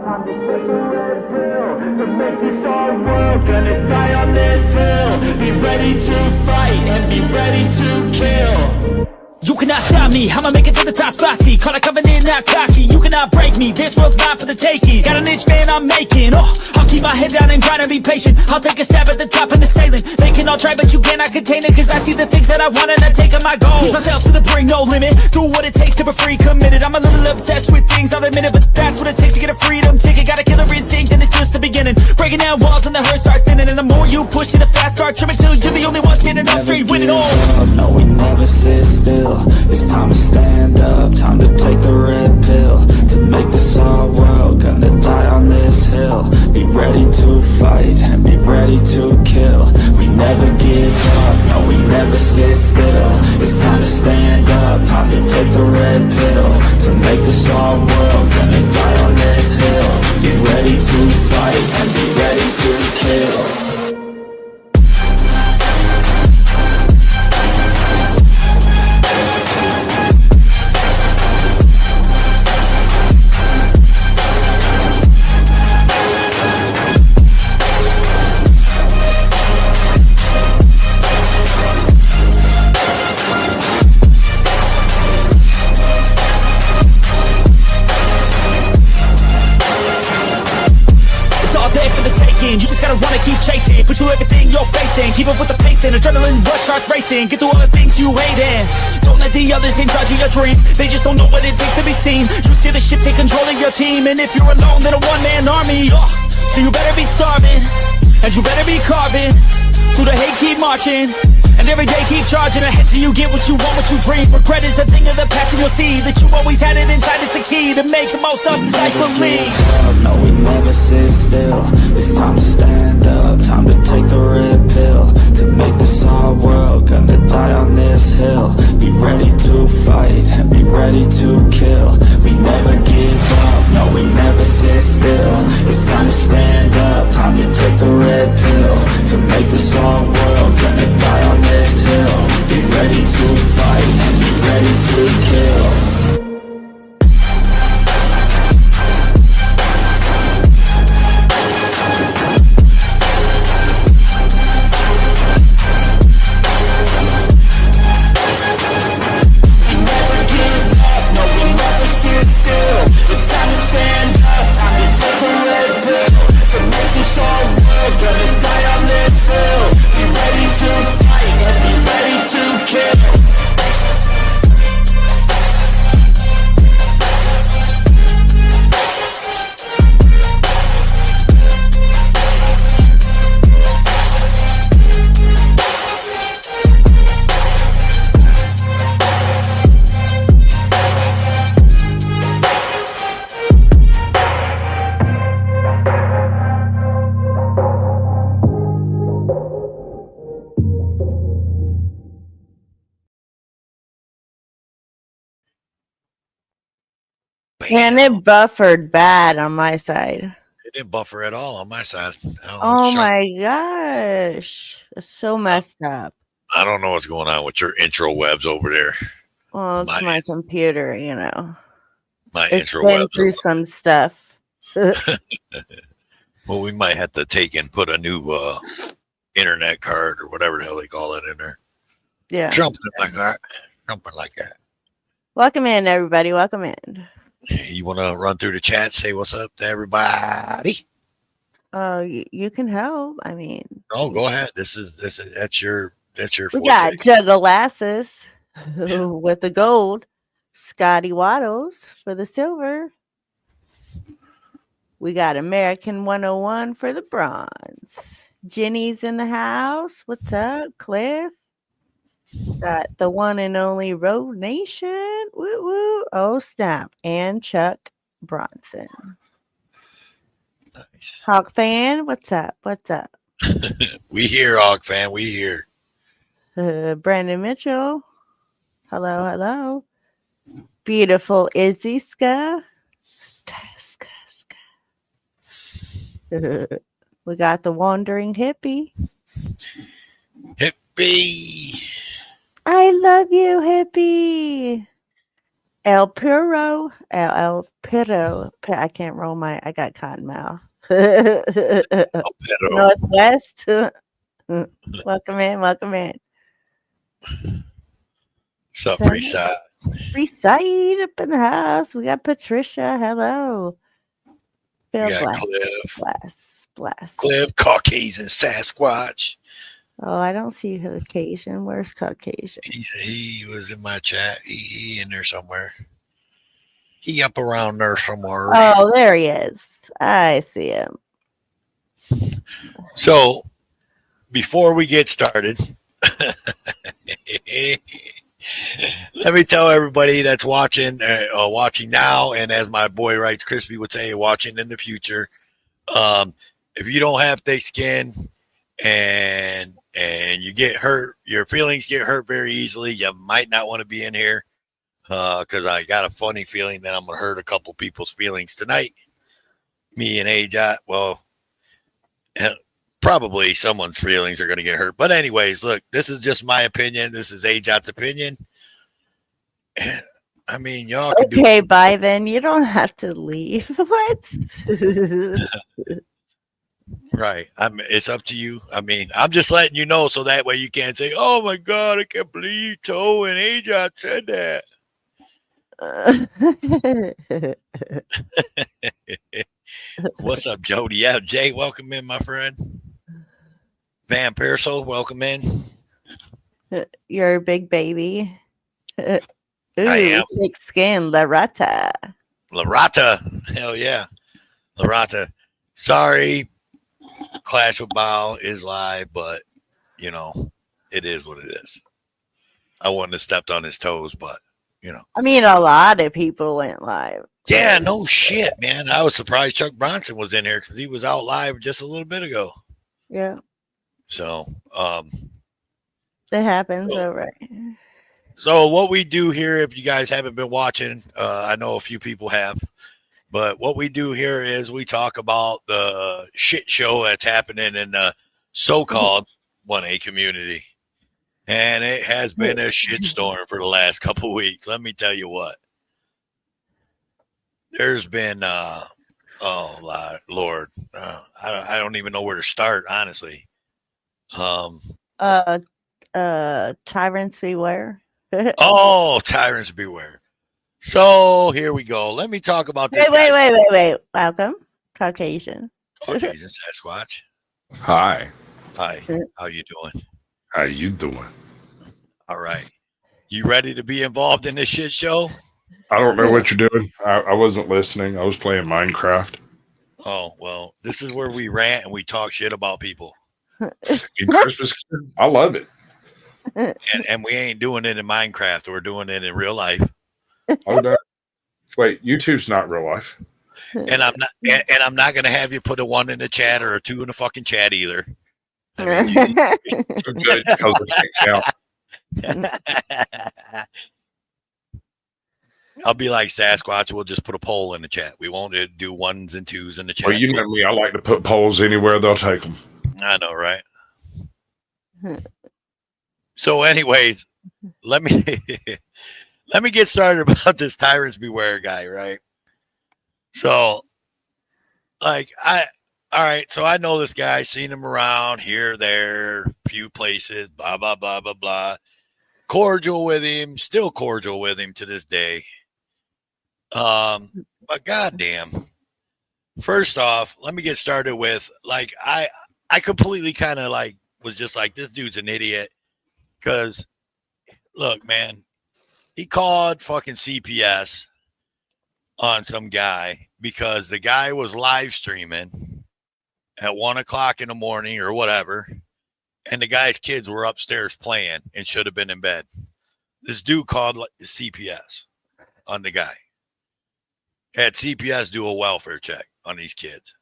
Time to take the red pill to make this our world. Gonna die on this hill. Be ready to fight and be ready to kill. You cannot stop me, I'ma make it to the top spicy. Call a covenant, not cocky. You cannot break me, this world's mine for the taking. Got an inch, man, I'm making. I'll keep my head down and grind and be patient. I'll take a stab at the top and the sailing. They can all try, but you cannot contain it. Cause I see the things that I want and I take on my goal. Push myself to the brink, no limit. Do what it takes to be free, committed. I'm a little obsessed with things, I'll admit it. But that's what it takes to get a freedom ticket. Got a killer instinct and it's just the beginning. Breaking down walls and the hurt start thinning. And the more you push it, the fast start trimming. Till you're the only one standing up straight, winning all. No, we never sit still. It's time to stand up, time to take the red pill to make this our world. Gonna die on this hill. Be ready to fight and be ready to kill. We never give up, no, we never sit still. It's time to stand up, time to take the red pill to make this our world. Gonna die on this hill. Be ready to fight and be ready to kill. You just gotta wanna keep chasing. Put you everything you're facing. Keep up with the pacing. Adrenaline rush starts racing. Get through all the things you hate in. Don't let the others in charge of your dreams. They just don't know what it takes to be seen. You see the ship take control of your team. And if you're alone, then a one-man army. So you better be starving. And you better be carving. Through the hate, keep marching. And every day keep charging ahead till you get what you want, what you dream. Regret is a thing of the past, and you'll see that you always had it inside. It's the key to make the most of this life believe. No, we never sit still. It's time to stand up, time to take the red pill to make this our world. Gonna die on this hill. Be ready to fight and be ready to kill. We never give up, no, we never sit still. It's time to stand up, time to take the red pill to make this our world. Gonna die on this hill. Be ready to fight and be ready to kill. And it buffered bad on my side. It didn't buffer at all on my side. Oh my gosh. It's so messed up. I don't know what's going on with your intro webs over there. Well, it's my computer, you know. My it's intro been webs. Through some stuff. Well, we might have to take and put a new internet card or whatever the hell they call it in there. Yeah. Something like that. Something like that. Welcome in, everybody. Welcome in. You want to run through the chat, say what's up to everybody? You can help. I mean, go ahead. That's your. We got Juggalasses with the gold, Scotty Waddles for the silver. We got American 101 for the bronze. Jenny's in the house. What's up, Cliff? Got the one and only Road Nation. Woo woo. Oh, snap. And Chuck Bronson. Nice. Hawk fan, what's up? What's up? We here, Hawk fan. We here. Brandon Mitchell. Hello, hello. Beautiful Izzy Ska. We got the wandering hippie. Hippie. I love you, hippie. El Puro, I can't roll my. I got cotton mouth. Pero, Northwest. Welcome in. Welcome in. sup, So, Freeside? Free side up in the house. We got Patricia. Hello. We Feel got blessed. Cliff. Blessed. Cliff, Caucasian Sasquatch. Oh, I don't see Caucasian. Where's Caucasian? He was in my chat. He in there somewhere. He up around there somewhere. Oh, there he is. I see him. So, before we get started, let me tell everybody that's watching now, and as my boy Rights Crispy would say, watching in the future. If you don't have thick skin and you get hurt, your feelings get hurt very easily, you might not want to be in here because I got a funny feeling that I'm going to hurt a couple people's feelings tonight. Me and AJ, well, probably someone's feelings are going to get hurt. But anyways, look, this is just my opinion. This is AJ's opinion. I mean, y'all can Okay, bye then. You don't have to leave. What? Right. It's up to you. I mean, I'm just letting you know so that way you can't say, oh my God, I can't believe Toe and AJ said that. What's up, Jody? Yeah, Jay, welcome in, my friend. Van Pearsall, welcome in. You're a big baby. Ooh, I am. thick skin, Larata. Larata. Hell yeah. Larata. Sorry, Clash with Bow is live, but, you know, it is what it is. I wouldn't have stepped on his toes, but, you know. I mean, a lot of people went live. Yeah, no shit, man. I was surprised Chuck Bronson was in here because he was out live just a little bit ago. Yeah. So, it happens, all right. So what we do here, if you guys haven't been watching, I know a few people have, but what we do here is we talk about the shit show that's happening in the so-called 1A community. And it has been a shitstorm for the last couple of weeks. Let me tell you what. There's been, Lord, I don't even know where to start, honestly. Tyrants beware. Tyrants beware. So here we go. Let me talk about this. Wait. Welcome, Caucasian. Caucasian Sasquatch. Hi. Hi. How you doing? How you doing? All right. You ready to be involved in this shit show? I don't know what you're doing. I wasn't listening. I was playing Minecraft. Oh, well, this is where we rant and we talk shit about people. Christmas kid. I love it. And we ain't doing it in Minecraft. We're doing it in real life. Oh, no. Wait, YouTube's not real life. And I'm not going to have you put a 1 in the chat or a 2 in the fucking chat either. I mean, Good, because it can't count. I'll be like Sasquatch. We'll just put a poll in the chat. We won't do 1s and 2s in the chat. Well, you know me. I like to put polls anywhere. They'll take them. I know, right? So, anyways, let me get started about this Tyrants Beware guy, right? So, all right. So I know this guy, seen him around here, there, few places, blah blah blah blah blah. Cordial with him, still cordial with him to this day. But goddamn. First off, let me get started with I completely kind of was just like, this dude's an idiot. Because look, man, he called fucking CPS on some guy because the guy was live streaming at 1 o'clock in the morning or whatever. And the guy's kids were upstairs playing and should have been in bed. This dude called CPS on the guy. Had CPS do a welfare check on these kids.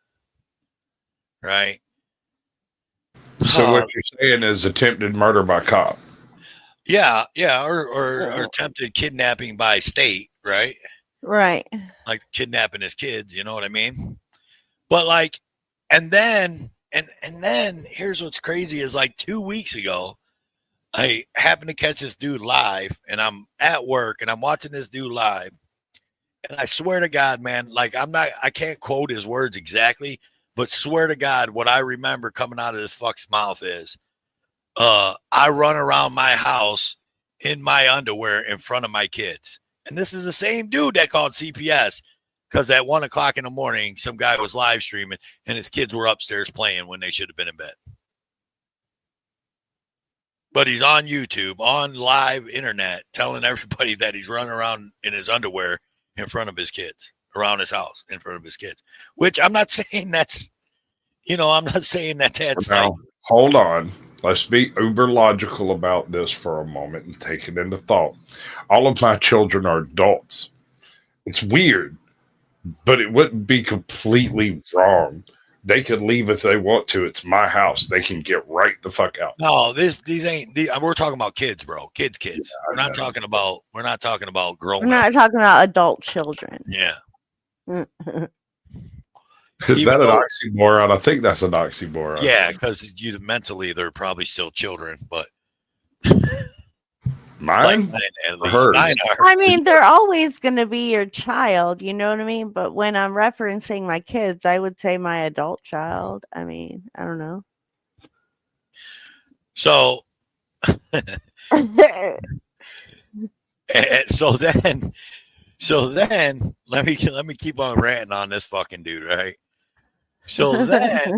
Right? So what you're saying is attempted murder by cop. Yeah, or attempted kidnapping by state, right? Right. Like kidnapping his kids, you know what I mean? But and then here's what's crazy is 2 weeks ago, I happened to catch this dude live, and I'm at work and I'm watching this dude live, And I swear to God, man, like I can't quote his words exactly, but swear to God, what I remember coming out of this fuck's mouth is, I run around my house in my underwear in front of my kids. And this is the same dude that called CPS because at 1:00 in the morning, some guy was live streaming and his kids were upstairs playing when they should have been in bed. But he's on YouTube, on live internet, telling everybody that he's running around in his underwear in front of his kids, around his house in front of his kids, which I'm not saying that's, I'm not saying that that's Now, like, hold on. Let's be uber logical about this for a moment and take it into thought. All of my children are adults. It's weird, but it wouldn't be completely wrong. They could leave if they want to. It's my house. They can get right the fuck out. no, these ain't. We're talking about kids, bro. Kids. Yeah, We're not talking about grown. We're not talking about adult children. Yeah. Is that an oxymoron? I think that's an oxymoron. Yeah, because mentally they're probably still children, but mine, at least hers. mine are. I mean, they're always going to be your child. You know what I mean? But when I'm referencing my kids, I would say my adult child. I mean, I don't know. So, so then let me keep on ranting on this fucking dude, right? So then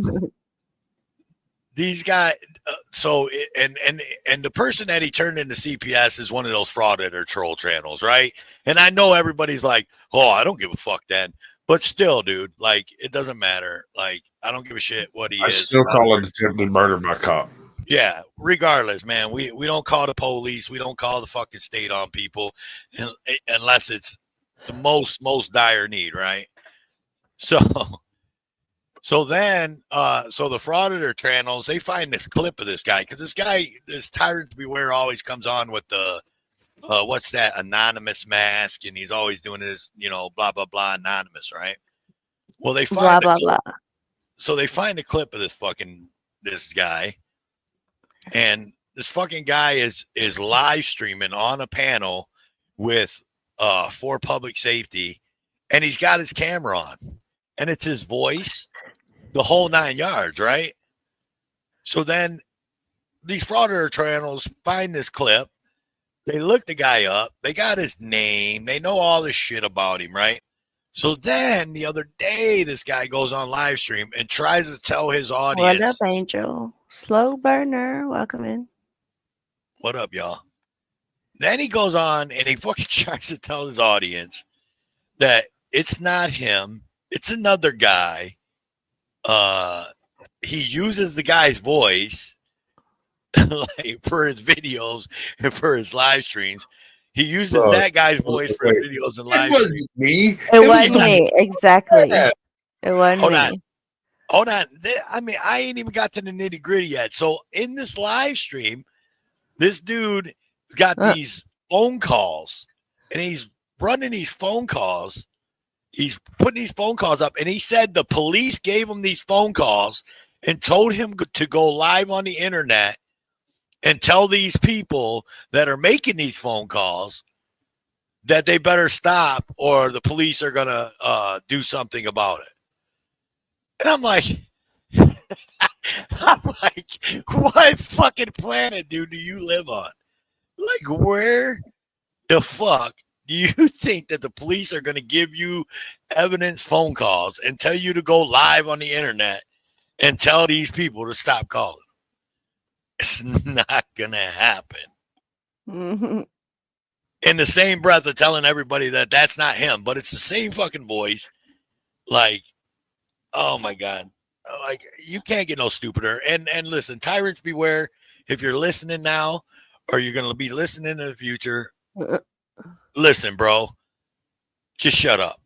these guys, and the person that he turned into CPS is one of those frauded or troll channels, right? And I know everybody's like, oh, I don't give a fuck then. But still, dude, like, it doesn't matter. Like, I don't give a shit what he is. I still call it attempted murder by cop. Yeah, regardless, man, we don't call the police. We don't call the fucking state on people unless it's the most dire need, right? So then, the frauditor channels, they find this clip of this guy because this tyrant beware always comes on with the what's that anonymous mask, and he's always doing this, blah blah blah anonymous, right? Well, they find blah blah blah. So they find a clip of this guy, and this fucking guy is live streaming on a panel with for public safety, and he's got his camera on, and it's his voice, the whole 9 yards, right? So then these frauditor channels find this clip. They look the guy up. They got his name. They know all this shit about him, right? So then the other day, this guy goes on live stream and tries to tell his audience. What up, Angel? Slow burner. Welcome in. What up, y'all? Then he goes on and he fucking tries to tell his audience that it's not him. It's another guy. He uses the guy's voice like for his videos and for his live streams. He uses that guy's voice for his videos and live streams. It wasn't me. It wasn't me. Exactly. It wasn't me. Hold on. I mean, I ain't even got to the nitty gritty yet. So in this live stream, this dude got these phone calls, and he's running these phone calls. He's putting these phone calls up, and he said the police gave him these phone calls and told him to go live on the internet and tell these people that are making these phone calls that they better stop or the police are going to do something about it. And I'm like, what fucking planet, dude, do you live on? Like, where the fuck do you think that the police are going to give you evidence phone calls and tell you to go live on the internet and tell these people to stop calling? It's not going to happen. Mm-hmm. In the same breath of telling everybody that that's not him, but it's the same fucking voice. Like, oh my God. Like, you can't get no stupider. And listen, tyrants beware. If you're listening now or you're going to be listening in the future, listen, bro, just shut up.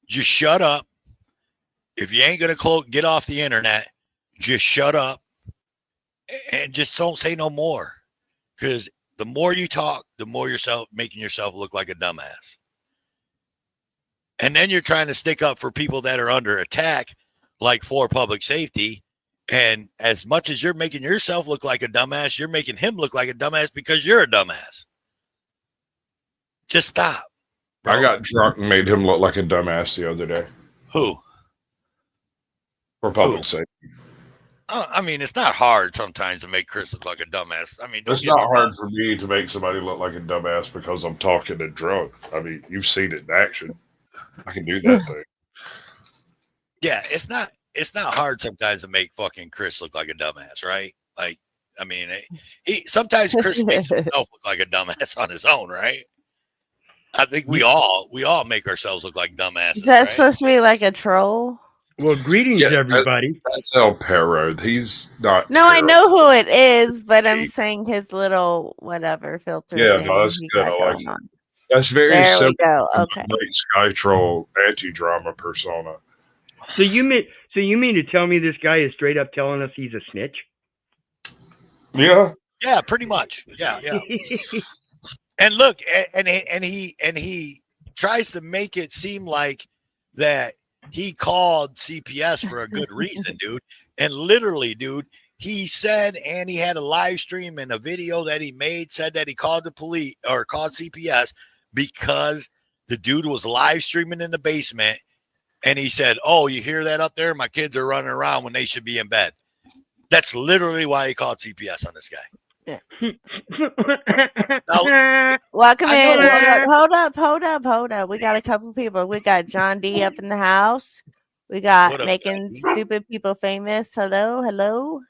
Just shut up. If you ain't going to get off the internet, just shut up and just don't say no more. Because the more you talk, the more making yourself look like a dumbass. And then you're trying to stick up for people that are under attack, like for public safety. And as much as you're making yourself look like a dumbass, you're making him look like a dumbass because you're a dumbass. Just stop. Bro, I got drunk and made him look like a dumbass the other day who? for public sake. I mean, it's not hard sometimes to make Chris look like a dumbass. I mean, don't It's get me not wrong. hard for me to make somebody look like a dumbass because I'm talking and drunk. I mean, you've seen it in action. I can do that thing. Yeah, it's not hard sometimes to make fucking Chris look like a dumbass, right? Like, I mean, he sometimes Chris makes himself look like a dumbass on his own, right? I think we all make ourselves look like dumbasses. Is that right? supposed to be like a troll? Well, greetings, everybody. That's El Perro. He's not. No, I terrible. know who it is, but I'm Cheap. saying his little whatever filter. Yeah, thing no, that's he good. got I like going it. on. That's very There we simple. go. Okay. Great Sky Troll anti-drama persona. So you mean to tell me this guy is straight up telling us he's a snitch? Yeah. Yeah, pretty much. Yeah. And look, and he tries to make it seem like that he called CPS for a good reason, dude. And literally, dude, he said, and he had a live stream and a video that he made said that he called the police or called CPS because the dude was live streaming in the basement. And he said, "Oh, you hear that up there? My kids are running around when they should be in bed." That's literally why he called CPS on this guy. Now, Welcome I in. know- Hold up. We got a couple people. We got John D up in the house. We got What up, making John D? stupid people famous. Hello.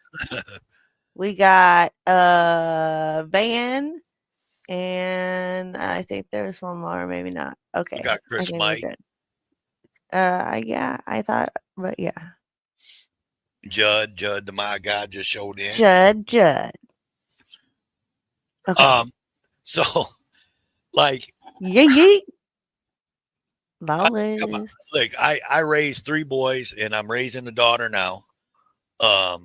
We got Van, and I think there's one more, maybe not. Okay. You got Chris I think we're Mike. good. Yeah, I thought, but yeah. Judd, the my guy just showed in. Judd. Okay. So like Yeet. come on. Lawless. Look, I raised 3 boys and I'm raising a daughter now. Ajot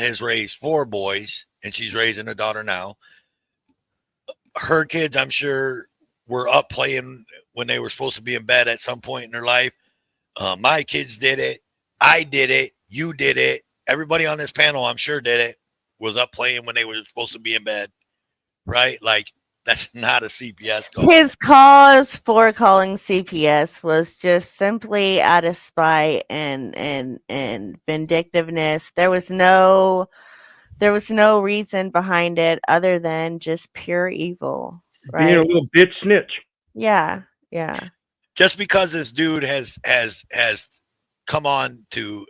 has raised 4 boys and she's raising a daughter now. Her kids, I'm sure, were up playing when they were supposed to be in bed at some point in their life. My kids did it. I did it. You did it. Everybody on this panel, I'm sure, did it. Was up playing when they were supposed to be in bed, right? Like, that's not a CPS call. His cause for calling CPS was just simply out of spite and vindictiveness. There was no reason behind it other than just pure evil. Right? Being a little bit snitch. Yeah. Just because this dude has come on to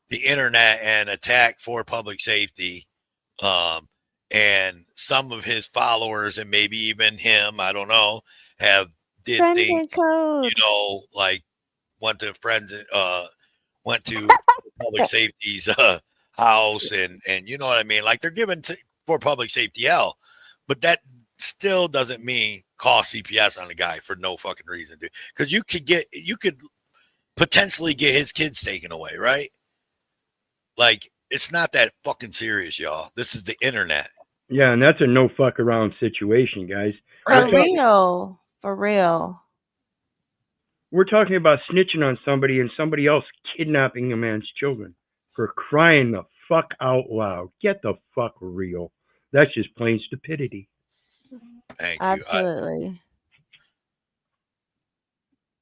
the internet and attack for public safety, and some of his followers and maybe even him, I don't know, have did Friends things, and code. like went to public safety's house and you know what I mean? Like they're given for public safety hell, but that still doesn't mean call CPS on a guy for no fucking reason, dude. Because you could potentially get his kids taken away, right? Like it's not that fucking serious, y'all. This is the internet. Yeah, and that's a no fuck around situation, guys. For real. We're talking about snitching on somebody and somebody else kidnapping a man's children. For crying the fuck out loud. Get the fuck real. That's just plain stupidity. Thank you. Absolutely.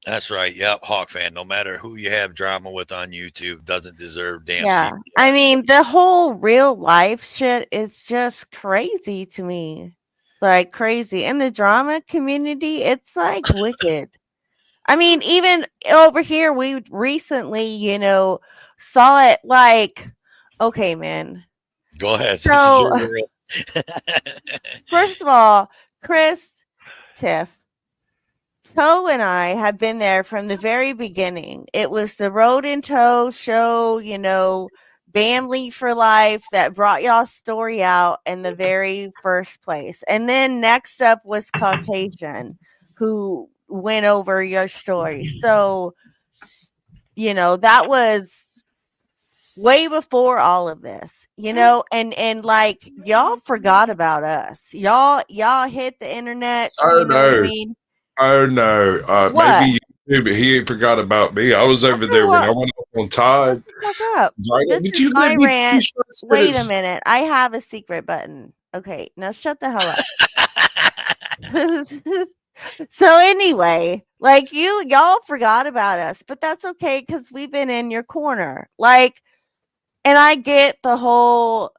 That's right. Yep. Hawk fan. No matter who you have drama with on YouTube, doesn't deserve damn. Yeah. CPS. I mean, the whole real life shit is just crazy to me. Like crazy. In the drama community, it's like wicked. I mean, even over here, we recently, saw it like, okay, man. Go ahead. So, This is your first of all, Chris, Tiff, Toe and I have been there from the very beginning. It was the Road in Toe show, Bamley for Life that brought y'all's story out in the very first place. And then next up was Caucasian, who went over your story. So, that was way before all of this, and like y'all forgot about us. Y'all hit the internet. Oh, What I mean? Oh no. What? Maybe you do, but he ain't forgot about me. I was over there when I went up on Todd. Fuck up. This Did is you my let me rant. finish my Wait a sentence? minute. I have a secret button. Okay, now shut the hell up. So anyway, like y'all forgot about us, but that's okay because we've been in your corner. Like, and I get the whole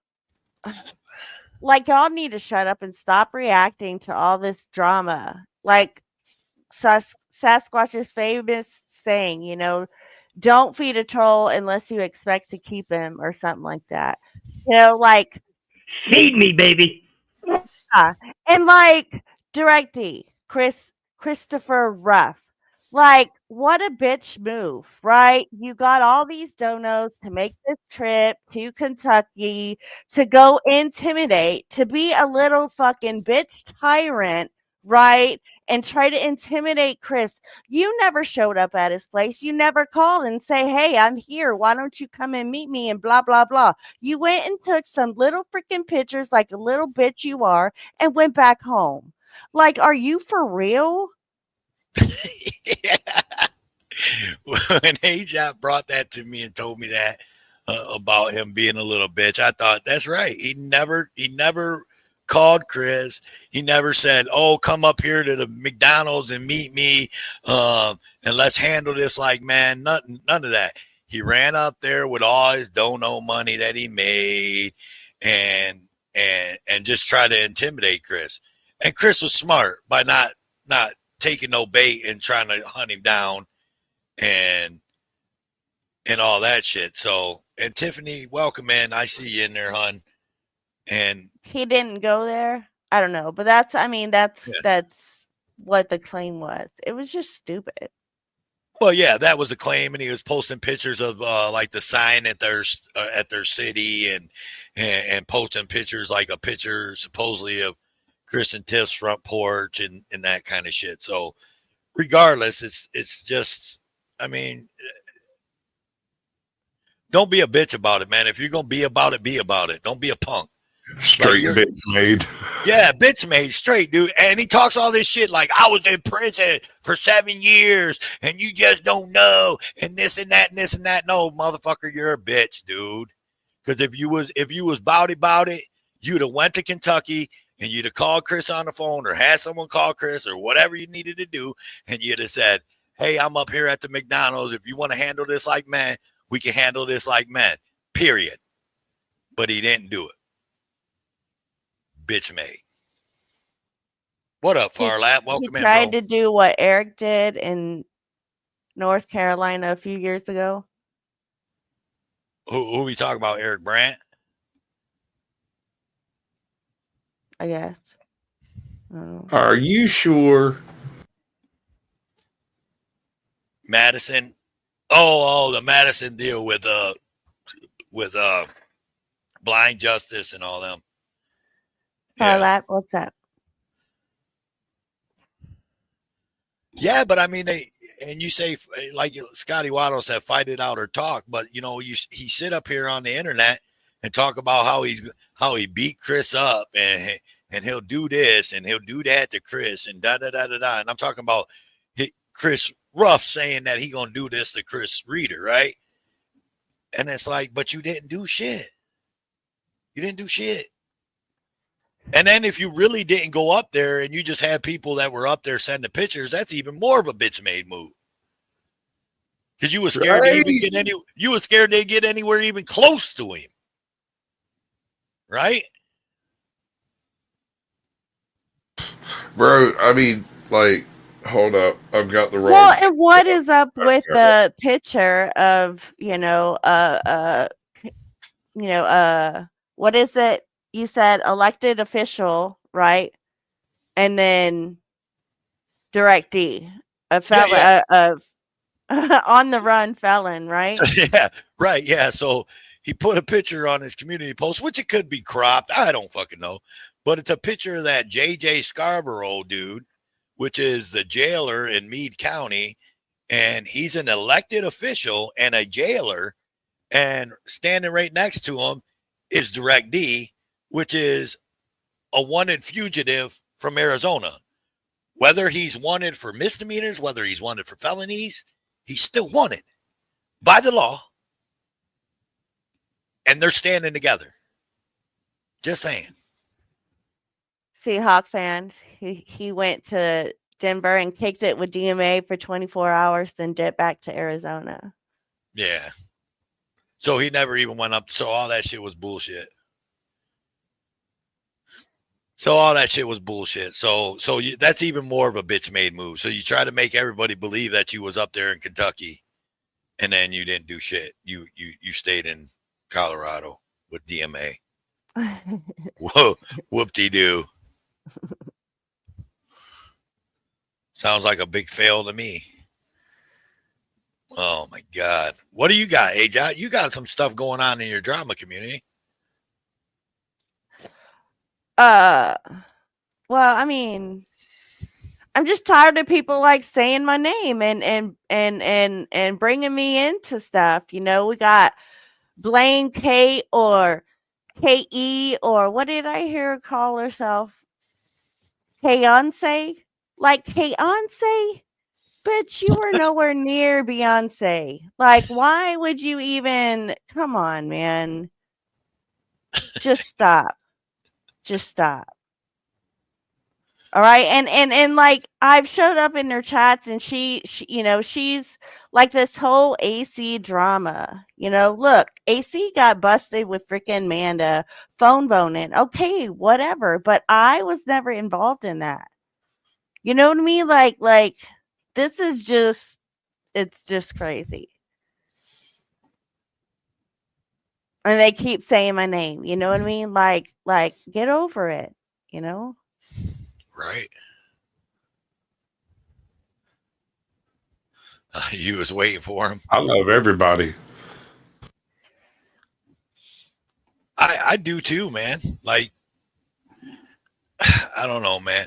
like y'all need to shut up and stop reacting to all this drama. Like Sasquatch's famous saying, don't feed a troll unless you expect to keep him or something like that. Like Feed me, baby. and like Directy, Christopher Ruff. Like, what a bitch move, right? You got all these donos to make this trip to Kentucky to go intimidate, to be a little fucking bitch tyrant, right? And try to intimidate Chris. You never showed up at his place. You never called and say, hey, I'm here. Why don't you come and meet me? And blah, blah, blah. You went and took some little freaking pictures like a little bitch you are and went back home. Like, are you for real? Yeah. When AJ brought that to me and told me that about him being a little bitch, I thought that's right. He never called Chris. He never said, "Oh, come up here to the McDonald's and meet me, and let's handle this like man." None of that. He ran up there with all his dono money that he made, and just try to intimidate Chris. And Chris was smart by not taking no bait and trying to hunt him down and all that shit. So, and Tiffany, welcome in. I see you in there, hon. And he didn't go there. I don't know, but that's what the claim was. It was just stupid. Well, yeah, that was a claim, and he was posting pictures of like the sign at their city, and posting pictures, like a picture supposedly of Chris and Tiff's front porch and that kind of shit. So, regardless, it's just, I mean, don't be a bitch about it, man. If you're gonna be about it, be about it. Don't be a punk. Straight Like, bitch made. Yeah, bitch made straight, dude. And he talks all this shit like I was in prison for 7 years and you just don't know and this and that and this and that. No, motherfucker, you're a bitch, dude. Because if you was about it, you'd have went to Kentucky and you'd have called Chris on the phone or had someone call Chris or whatever you needed to do, and you'd have said, "Hey, I'm up here at the McDonald's. If you want to handle this like men, we can handle this like men." Period. But he didn't do it. Bitch made. What up, Farlap? Welcome in, He tried bro. to do what Eric did in North Carolina a few years ago. Who we talking about? Eric Brandt? I guess. Are you sure? Madison. Oh, the Madison deal with Blind Justice and all them. Farlap, what's up? Yeah, but I mean, you say, like Scotty Waddle said, fight it out or talk. But he sit up here on the internet and talk about how he beat Chris up and he'll do this and he'll do that to Chris and da da da da da. And I'm talking about Chris Ruff saying that he gonna do this to Chris Reeder, right? And it's like, but you didn't do shit. You didn't do shit. And then if you really didn't go up there and you just had people that were up there sending pictures, that's even more of a bitch made move. Because you were scared to even get anywhere even close to him. Right? Bro, I mean, like, hold up. I've got the wrong. Well, and what is up with the picture of, what is it? You said elected official, right? And then directee, a felon, on the run felon, right? Yeah, right. Yeah. So he put a picture on his community post, which it could be cropped. I don't fucking know. But it's a picture of that J.J. Scarborough dude, which is the jailer in Meade County. And he's an elected official and a jailer. And standing right next to him is Direct D, which is a wanted fugitive from Arizona. Whether he's wanted for misdemeanors, whether he's wanted for felonies, he's still wanted by the law. And they're standing together. Just saying. Seahawk fan. He went to Denver and kicked it with DMA for 24 hours, then dipped back to Arizona. Yeah. So he never even went up. So all that shit was bullshit. That's even more of a bitch made move. So you try to make everybody believe that you was up there in Kentucky, and then you didn't do shit. You stayed in Colorado with DMA. Whoa, whoop-de-doo. Sounds like a big fail to me. Oh my God. What do you got, AJ? You got some stuff going on in your drama community. Well, I mean, I'm just tired of people like saying my name and bringing me into stuff. You know, we got Blame Kate or KE or what did I hear her call herself? Beyonce? Like Beyonce? Bitch, you were nowhere near Beyonce. Like, why would you even come on, man? Just stop. Just stop. All right. And like I've showed up in her chats and she you know, she's like this whole AC drama. You know, look, AC got busted with freaking Manda phone boning. Okay, whatever. But I was never involved in that. You know what I mean? Like this is just it's just crazy. And they keep saying my name. You know what I mean? Like get over it, you know? Right. You was waiting for him. I love everybody. I do too, man. Like, I don't know, man.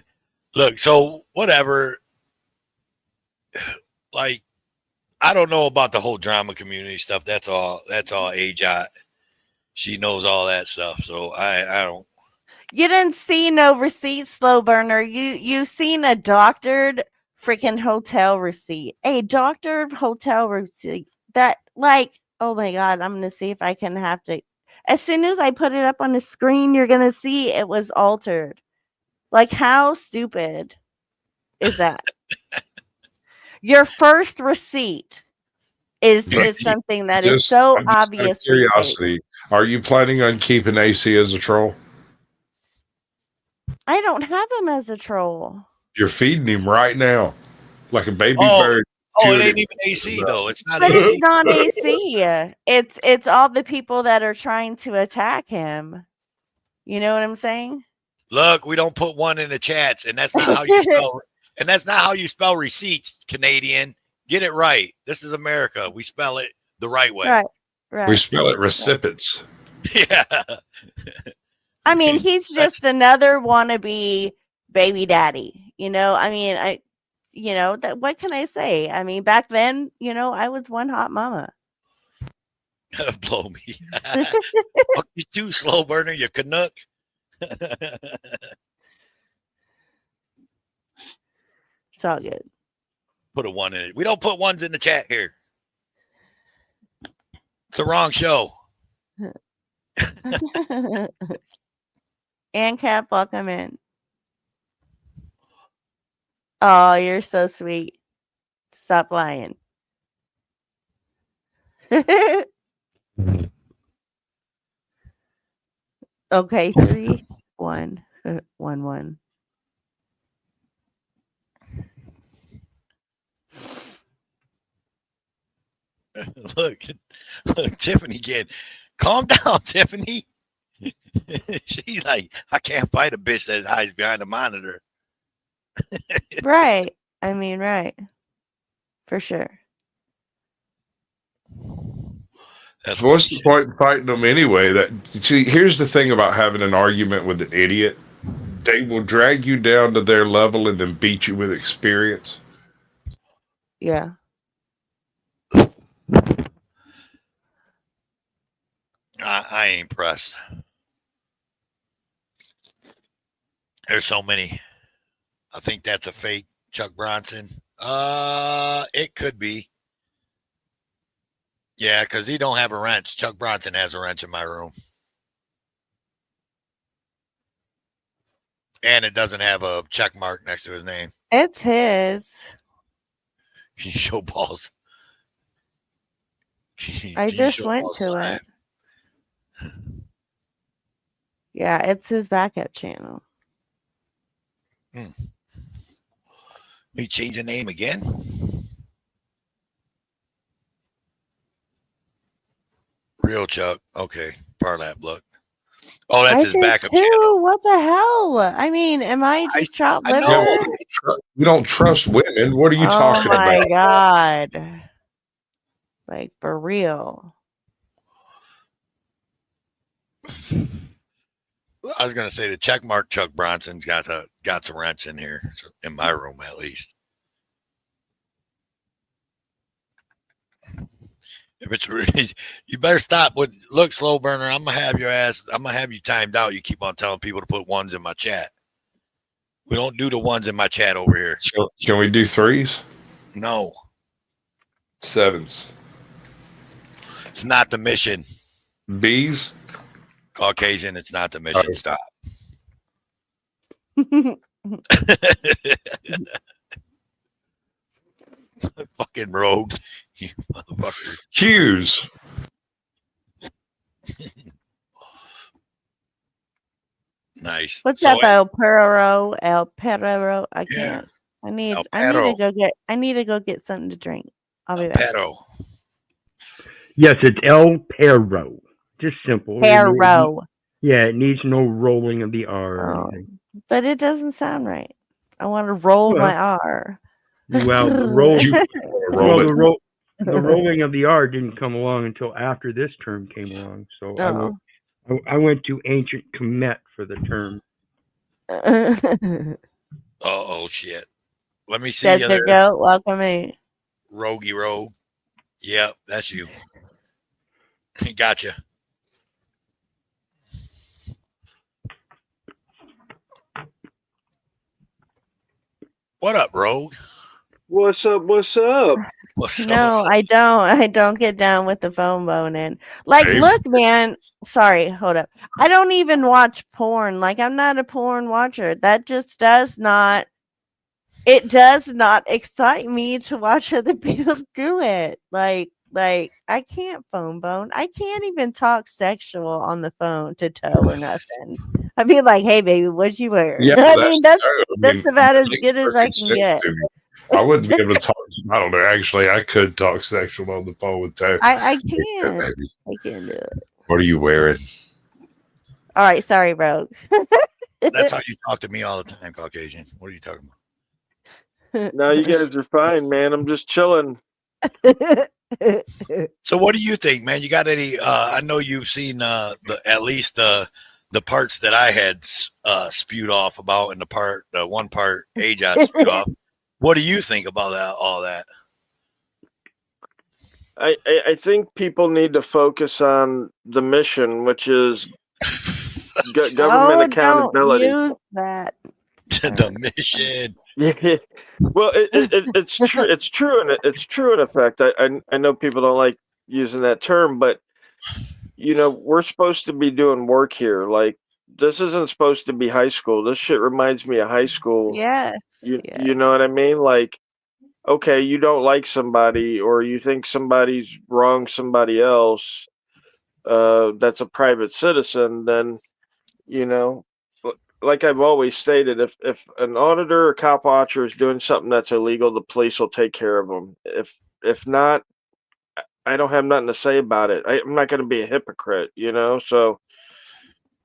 Look, so whatever. Like, I don't know about the whole drama community stuff. That's all AJ. She knows all that stuff. So I don't. You didn't see no receipt, slow burner. You seen a doctored freaking hotel receipt. A doctored hotel receipt. That like, oh my God, I'm gonna see if I can have to. As soon as I put it up on the screen, you're gonna see it was altered. Like, how stupid is that? Your first receipt is something that is so I'm just out of obviously fake. curiosity. Are you planning on keeping AC as a troll? I don't have him as a troll. You're feeding him right now, like a baby bird. Oh, it ain't even AC though. It's not But AC. it's not AC. It's all the people that are trying to attack him. You know what I'm saying? Look, we don't put one in the chats, and that's not how you spell. And that's not how you spell receipts, Canadian. Get it right. This is America. We spell it the right way. Right. We spell it recipients. Yeah. I mean, he's just another wannabe baby daddy. You know, I mean, that what can I say? I mean, back then, I was one hot mama. Blow me. Fuck you too, slow burner, you Canuck. It's all good. Put a one in it. We don't put ones in the chat here. It's the wrong show. And Cap, welcome in. Oh, you're so sweet. Stop lying. Okay, 3, 1, 1, 1. Look, Tiffany again. Calm down, Tiffany. She's like, I can't fight a bitch that hides behind a monitor. Right. I mean, right. For sure. What's the point in fighting them anyway? Here's the thing about having an argument with an idiot. They will drag you down to their level and then beat you with experience. Yeah. I ain't impressed. There's so many. I think that's a fake Chuck Bronson. It could be. Yeah, because he don't have a wrench. Chuck Bronson has a wrench in my room. And it doesn't have a check mark next to his name. It's his. Can you show balls? I just went to it. Yeah, it's his backup channel. He changed the name again? Real Chuck. Okay. Parlap look. Oh, that's his backup channel. What the hell? I mean, am I just chopped liver? know. You don't trust women. What are you talking about? Oh my God. Like, for real. I was gonna say the checkmark Chuck Bronson's got some rents in here, in my room at least. If it's really, you better stop with look, slow burner. I'm gonna have your ass. I'm gonna have you timed out. You keep on telling people to put ones in my chat. We don't do the ones in my chat over here. Can we do threes? No, sevens. It's not the mission. B's. Caucasian. It's not the mission. Stop. Fucking rogue, you motherfucker. Hughes. Nice. What's up, El Perro? I can't. I need to go get something to drink. I'll be back. Yes, it's El Perro. Just simple. Perro. Yeah, it needs no rolling of the R or anything. But it doesn't sound right. I want to roll my R. Well, the rolling of the R didn't come along until after this term came along. So I went to ancient Kemet for the term. Oh shit! Let me see. Desert Goat, welcome me. Rogie Rogue. Yep, that's you. Gotcha. What up, Rogue? What's up? What's up? No, I don't get down with the phone boning. Like, look, man. Sorry, hold up. I don't even watch porn. Like, I'm not a porn watcher. That just does not. It does not excite me to watch other people do it. Like I can't phone bone. I can't even talk sexual on the phone to Toe or nothing. I'd be like, "Hey, baby, what you wear?" Yeah, I mean, that's about as good as I can get. I wouldn't be able to talk. I don't know. Actually, I could talk sexual on the phone with Toe. I can. I can do it. What are you wearing? All right, sorry, Rogue. That's how you talk to me all the time, Caucasian. What are you talking about? No, you guys are fine, man. I'm just chilling. So what do you think, man? You got any I know you've seen at least the parts that I had spewed off about, and the one part AJ spewed off. What do you think about all that? I think people need to focus on the mission, which is government accountability. Don't use that. The mission. Yeah. Well, it's true. It's true, and it's true in effect. I know people don't like using that term, but we're supposed to be doing work here. Like, this isn't supposed to be high school. This shit reminds me of high school. Yes. You know what I mean? Like, okay, you don't like somebody, or you think somebody's wronged somebody else. That's a private citizen. Then, like I've always stated, if an auditor or cop watcher is doing something that's illegal, the police will take care of them. If not, I don't have nothing to say about it. I'm not going to be a hypocrite, so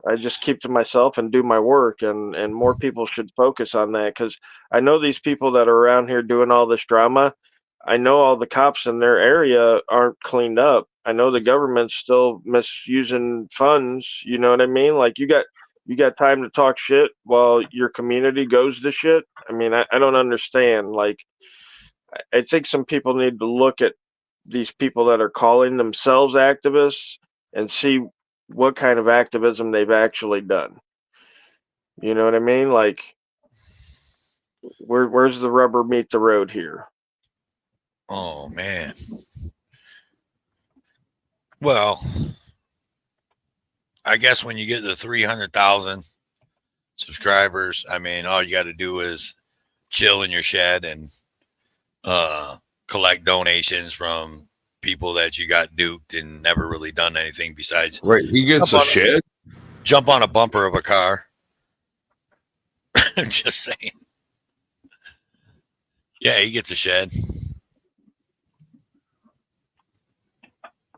I just keep to myself and do my work, and more people should focus on that, because I know these people that are around here doing all this drama. I know all the cops in their area aren't cleaned up. I know the government's still misusing funds. You know what I mean? Like, you got time to talk shit while your community goes to shit. I mean, I don't understand. Like, I think some people need to look at these people that are calling themselves activists and see what kind of activism they've actually done. You know what I mean? Like, where's the rubber meet the road here? Oh man. Well, I guess when you get to 300,000, subscribers. I mean, all you got to do is chill in your shed and collect donations from people that you got duped and never really done anything besides Wait, he gets a shed? jump on a bumper of a car. Just saying. Yeah, he gets a shed.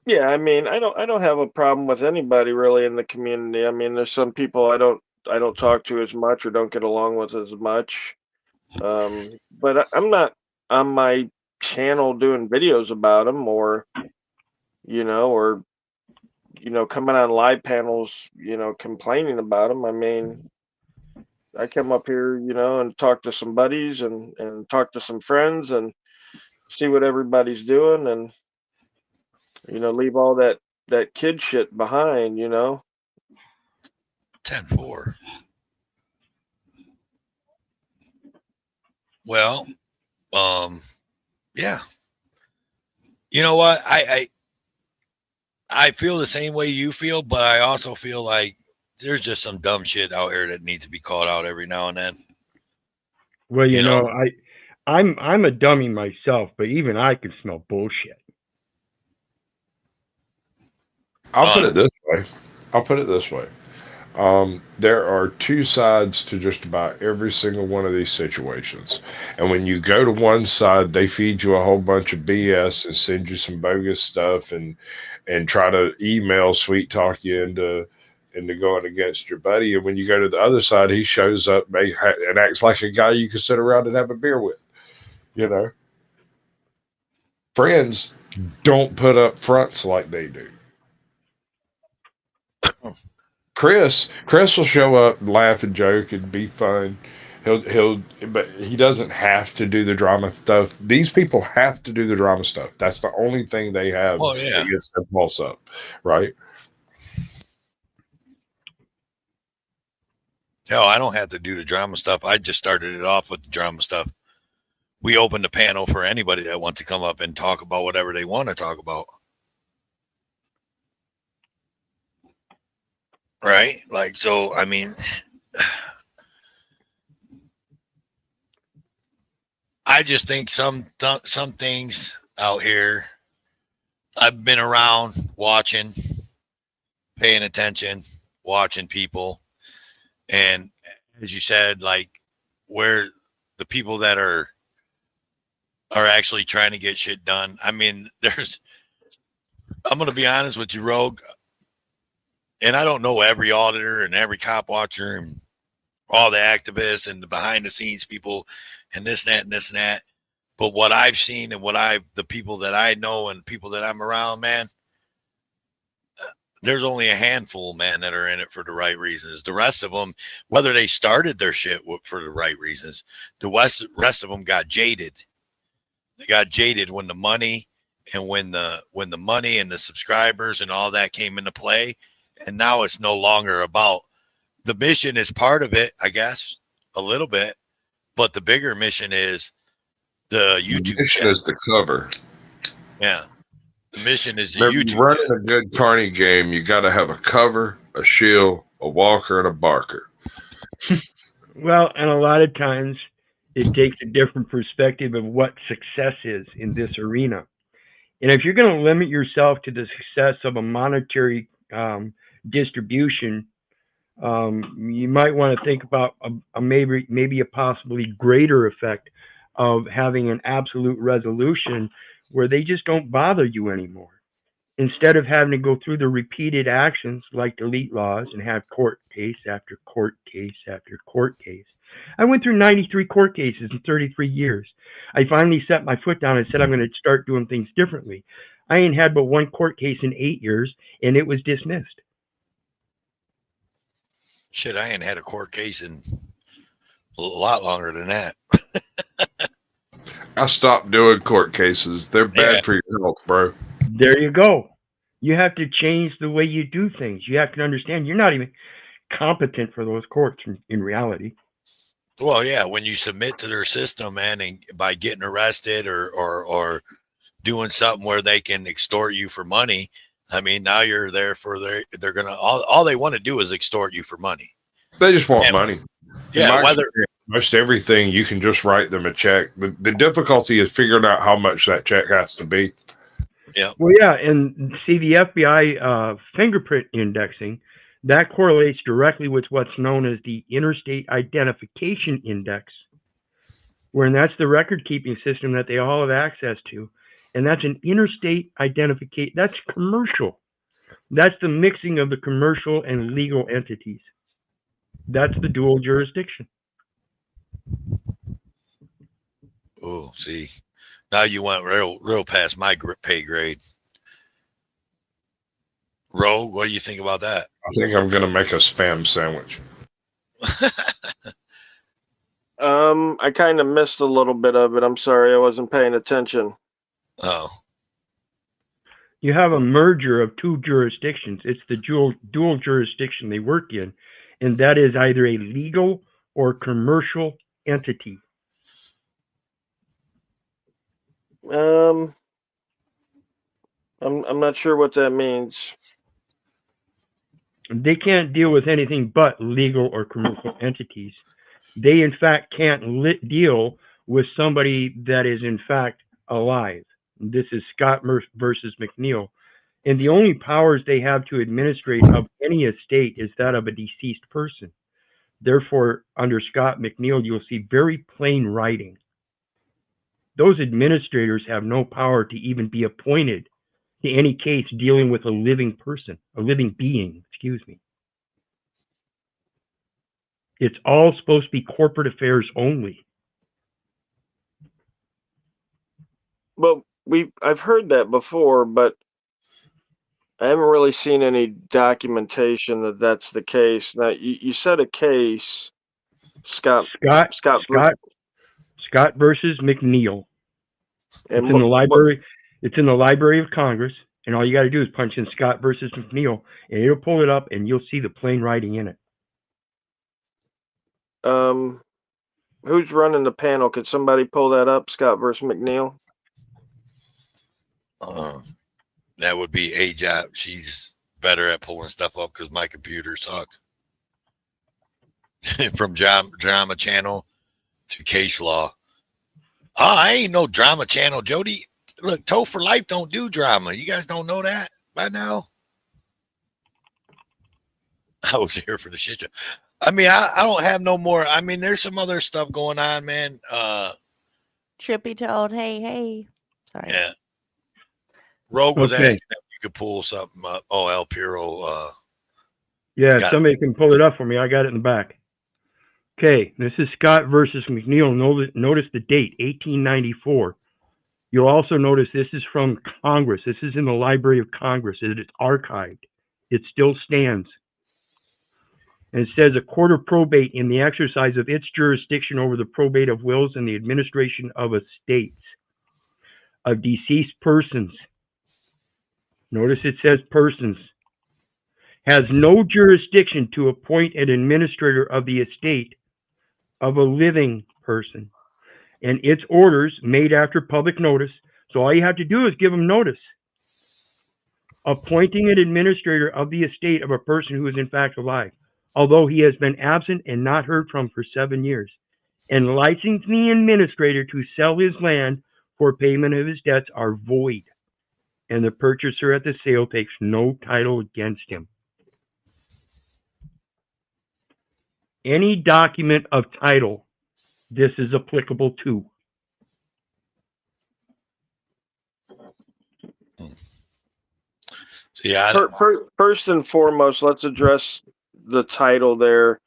Yeah, I mean, I don't have a problem with anybody really in the community. I mean, there's some people I don't talk to as much or don't get along with as much. But I'm not on my channel doing videos about them or coming on live panels, complaining about them. I mean, I come up here, and talk to some buddies and talk to some friends and see what everybody's doing and leave all that kid shit behind, 10-4. Well, yeah. You know what? I feel the same way you feel, but I also feel like there's just some dumb shit out here that needs to be called out every now and then. Well, I'm a dummy myself, but even I can smell bullshit. I'll put it this way. There are two sides to just about every single one of these situations. And when you go to one side, they feed you a whole bunch of BS and send you some bogus stuff and try to email sweet talk you into going against your buddy. And when you go to the other side, he shows up and acts like a guy you can sit around and have a beer with. Friends don't put up fronts like they do. Chris will show up and laugh and joke and be fun. But he doesn't have to do the drama stuff. These people have to do the drama stuff. That's the only thing they have that gets their pulse up, right? Hell, I don't have to do the drama stuff. I just started it off with the drama stuff. We opened the panel for anybody that wants to come up and talk about whatever they want to talk about. Right? Like, so, I mean, I just think some things out here, I've been around watching, paying attention, watching people. And as you said, like, where the people that are actually trying to get shit done. I mean, I'm going to be honest with you, Rogue. And I don't know every auditor and every cop watcher and all the activists and the behind the scenes people and this, that, and this and that. But what I've seen and the people that I know and people that I'm around, man, there's only a handful, man, that are in it for the right reasons. The rest of them, whether they started their shit for the right reasons, the rest of them got jaded. They got jaded when the money and when the money and the subscribers and all that came into play. And now it's no longer about the mission is part of it, I guess, a little bit. But the bigger mission is the YouTube. The mission is the cover. Yeah. The mission is the YouTube. Running a good carny game, you got to have a cover, a shield, a walker, and a barker. Well, and a lot of times it takes a different perspective of what success is in this arena. And if you're going to limit yourself to the success of a monetary distribution, you might want to think about maybe a possibly greater effect of having an absolute resolution where they just don't bother you anymore. Instead of having to go through the repeated actions like delete laws and have court case after court case after court case. I went through 93 court cases in 33 years. I finally set my foot down and said I'm going to start doing things differently. I ain't had but one court case in 8 years, and it was dismissed. Shit, I ain't had a court case in a lot longer than that. I stopped doing court cases. They're bad for your health, bro. There you go. You have to change the way you do things. You have to understand you're not even competent for those courts in reality. Well, yeah, when you submit to their system, man, and by getting arrested or doing something where they can extort you for money, I mean, now you're there for they're gonna all they want to do is extort you for money. They just want money. In my whether experience, most everything you can just write them a check. The difficulty is figuring out how much that check has to be. Well, yeah, and see the FBI fingerprint indexing, that correlates directly with what's known as the Interstate Identification Index, wherein that's the record-keeping system that they all have access to, and that's an interstate identification. That's commercial. That's the mixing of the commercial and legal entities. That's the dual jurisdiction. oh, see, now you went real past my pay grade. Rogue, what do you think about that? I think I'm going to make a spam sandwich. I kind of missed a little bit of it. I'm sorry, I wasn't paying attention. Oh, You have a merger of two jurisdictions. It's the dual jurisdiction they work in, and that is either a legal or commercial entity. I'm not sure what that means. They can't deal with anything but legal or commercial entities. They, in fact, can't deal with somebody that is, in fact, alive. This is Scott versus McNeil. And the only powers they have to administrate of any estate is that of a deceased person. Therefore, under Scott McNeil, you'll see very plain writing. Those administrators have no power to even be appointed to any case dealing with a living person, a living being, excuse me. It's all supposed to be corporate affairs only. Well, I've heard that before, but I haven't really seen any documentation that that's the case. Now, you said a case, Scott versus McNeil. and It's in the library. It's in the Library of Congress, and all you got to do is punch in Scott versus McNeil, and it'll pull it up, and you'll see the plain writing in it. Who's running the panel? Could somebody pull that up? Scott versus McNeil. that would be A-Job. She's better at pulling stuff up because my computer sucks. From drama channel to case law. Oh, I ain't no drama channel, Jody. Look, Toe for Life don't do drama. You guys don't know that by now? I was here for the shit show. I mean, I don't have no more. I mean, there's some other stuff going on, man. Trippy told, hey. Sorry. Yeah. Rogue was Okay. asking if you could pull something up. Oh, El Piro. Yeah, got somebody can pull it up for me. I got it in the back. Okay, this is Scott versus McNeil. Notice the date, 1894. You'll also notice this is from Congress. This is in the Library of Congress. It is archived. It still stands. And it says a court of probate in the exercise of its jurisdiction over the probate of wills and the administration of estates of deceased persons. Notice it says persons. Has no jurisdiction to appoint an administrator of the estate of a living person. And its orders made after public notice. So all you have to do is give them notice. Appointing an administrator of the estate of a person who is in fact alive, although he has been absent and not heard from for 7 years, and licensing the administrator to sell his land for payment of his debts are void, and the purchaser at the sale takes no title against him. Any document of title, this is applicable to. So yeah. First and foremost, let's address the title there.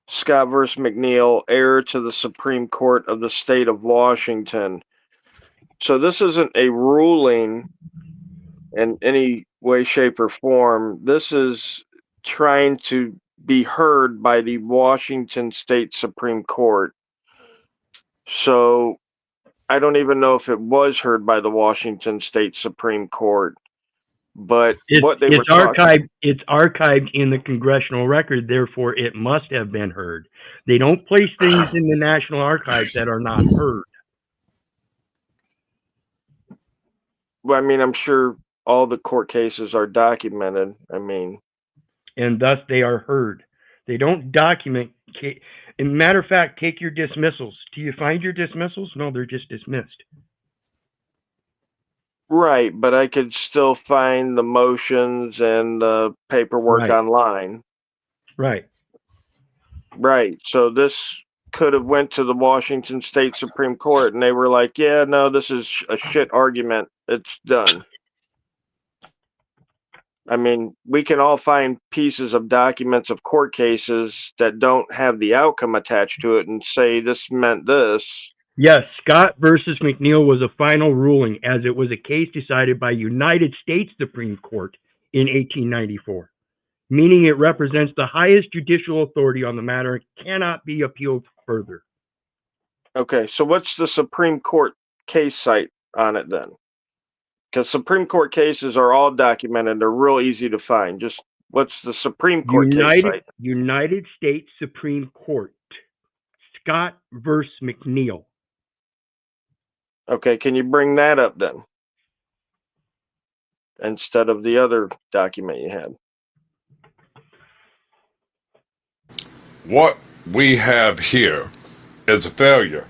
Scott versus McNeil, heir to the Supreme Court of the state of Washington. So this isn't a ruling in any way, shape, or form. This is trying to be heard by the Washington State Supreme Court. So I don't even know if it was heard by the Washington State Supreme Court. But what they were talking, it's archived in the congressional record, therefore it must have been heard. They don't place things in the National Archives that are not heard. well, I mean, I'm sure all the court cases are documented. I mean, And thus they are heard. They don't document. And matter of fact, take your dismissals. Do you find your dismissals? No, they're just dismissed. Right, but I could still find the motions and the paperwork Right. online. Right. Right. So this could have went to the Washington State Supreme Court, and they were like, "Yeah, no, this is a shit argument. It's done." I mean, we can all find pieces of documents of court cases that don't have the outcome attached to it and say this meant this. Yes, Scott versus McNeil was a final ruling, as it was a case decided by United States Supreme Court in 1894, meaning it represents the highest judicial authority on the matter and cannot be appealed further. Okay, so what's the Supreme Court case site on it then? Because Supreme Court cases are all documented. They're real easy to find. Just what's the Supreme Court case site? United States Supreme Court, Scott versus McNeil. Okay, can you bring that up then? Instead of the other document you had. What we have here is a failure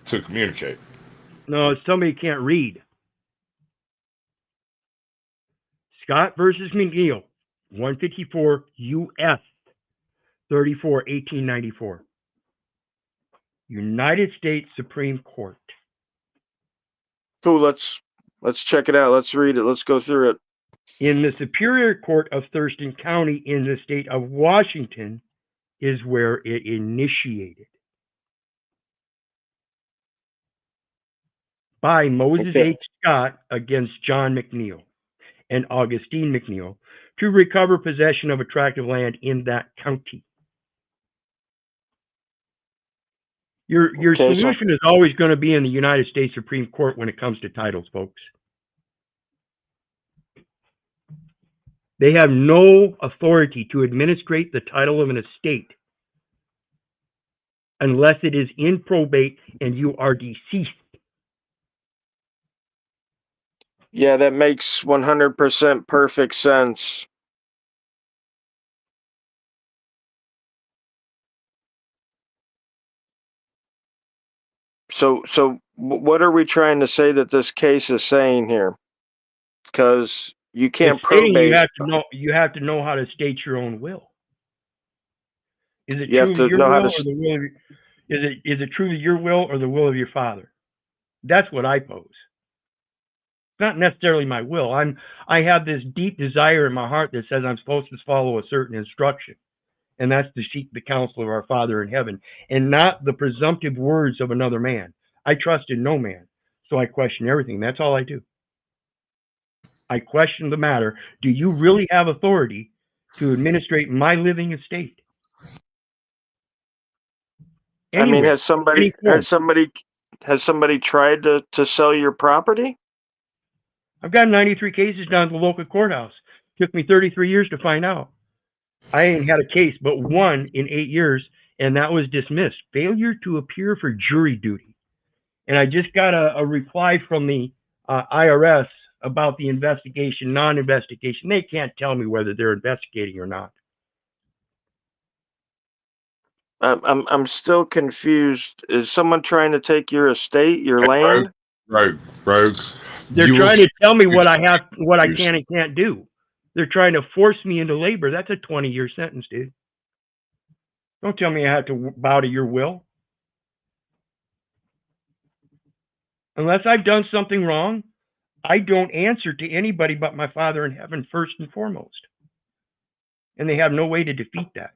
to communicate. No, somebody can't read. Scott versus McNeil, 154 U.S. 34, 1894. United States Supreme Court. Cool, let's check it out. Let's read it. Let's go through it. In the Superior Court of Thurston County in the state of Washington is where it initiated. By Moses H. Scott against John McNeil and Augustine McNeil to recover possession of a tract of land in that county. Your solution is always going to be in the United States Supreme Court when it comes to titles, folks. They have no authority to administrate the title of an estate unless it is in probate and you are deceased. Yeah, that makes 100% perfect sense. So what are we trying to say that this case is saying here? Because you can't probate. You have to know how to state your own will. Is it You have truly to your know how will to. or the will? Is it truly your will or the will of your father? That's what I pose. It's not necessarily my will. I have this deep desire in my heart that says I'm supposed to follow a certain instruction, and that's to seek the counsel of our Father in heaven, and not the presumptive words of another man. I trust in no man, so I question everything. That's all I do. I question the matter. Do you really have authority to administrate my living estate? Anyway, I mean, has somebody tried to sell your property? I've got 93 cases down at the local courthouse. Took me 33 years to find out. I ain't had a case but one in 8 years, and that was dismissed. Failure to appear for jury duty. And I just got a reply from the IRS about the investigation, non-investigation. They can't tell me whether they're investigating or not. I'm still confused. Is someone trying to take your estate, your land? Rogue. They're trying to tell me what I can and can't do. They're trying to force me into labor. That's a 20-year sentence, dude. Don't tell me I have to bow to your will. Unless I've done something wrong, I don't answer to anybody but my Father in heaven first and foremost. And they have no way to defeat that.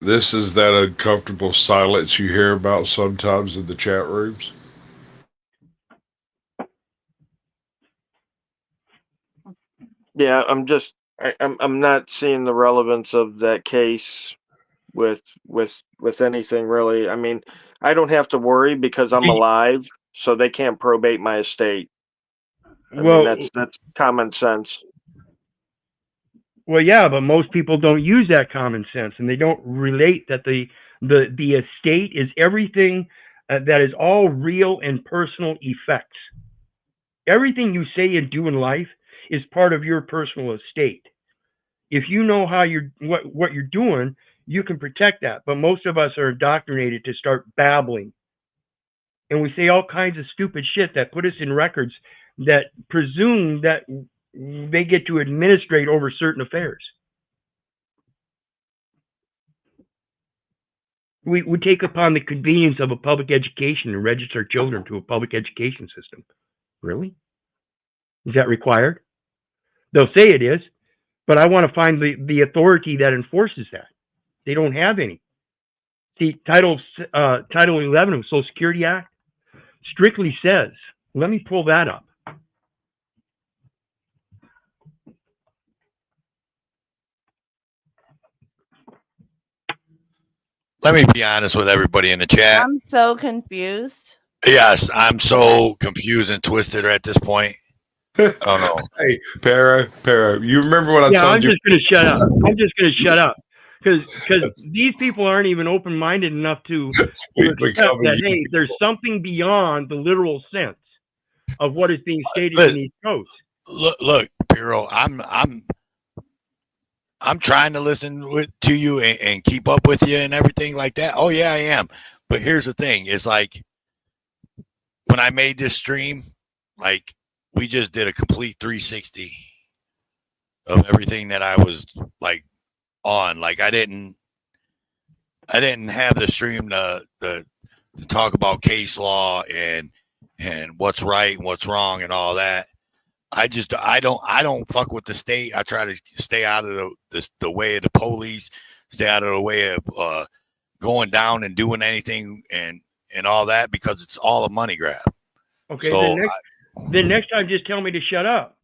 This is that uncomfortable silence you hear about sometimes in the chat rooms. Yeah, I'm not seeing the relevance of that case with anything really. I mean, I don't have to worry because I'm alive, so they can't probate my estate. I mean, that's common sense. Well, yeah, but most people don't use that common sense, and they don't relate that the estate is everything that is all real and personal effects. Everything you say and do in life is part of your personal estate. If you know how you're what you're doing, you can protect that. But most of us are indoctrinated to start babbling, and we say all kinds of stupid shit that put us in records that presume that they get to administrate over certain affairs. We take upon the convenience of a public education and register children to a public education system. Really? Is that required? They'll say it is, but I want to find the authority that enforces that. They don't have any. See, Title 11 of the Social Security Act strictly says, let me pull that up. Let me be honest with everybody in the chat. I'm so confused. Yes, I'm so confused and twisted at this point. I don't know. Hey, Para, you remember what I Yeah, told I'm you? just going to shut up. I'm just going to shut up. Because these people aren't even open-minded enough to accept that, hey, there's something beyond the literal sense of what is being stated in these codes. Look, Piro, I'm trying to listen to you and keep up with you and everything like that. Oh yeah, I am. But here's the thing: it's like when I made this stream, like we just did a complete 360 of everything that I was like on. Like I didn't have the stream to talk about case law and what's right and what's wrong and all that. I don't fuck with the state. I try to stay out of the way of the police, stay out of the way of going down and doing anything and all that, because it's all a money grab. Okay, so then next time just tell me to shut up.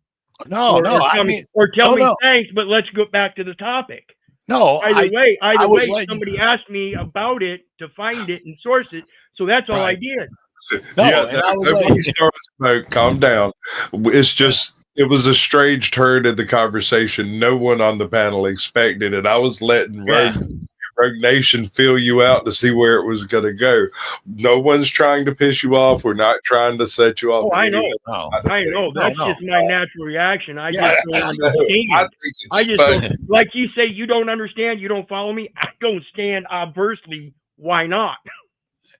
No, or tell me thanks, but let's go back to the topic. No, Either way, somebody asked me about it to find it and source it, so that's all I did. No, yeah, and I was like, smoke, calm down. It's just it was a strange turn in the conversation. No one on the panel expected it. I was letting Rogue Nation feel you out to see where it was going to go. No one's trying to piss you off. We're not trying to set you off. Oh, I know. I know. That's just my natural reaction. I just don't understand. I just don't, like you say, you don't understand. You don't follow me. I don't stand obversely. Why not?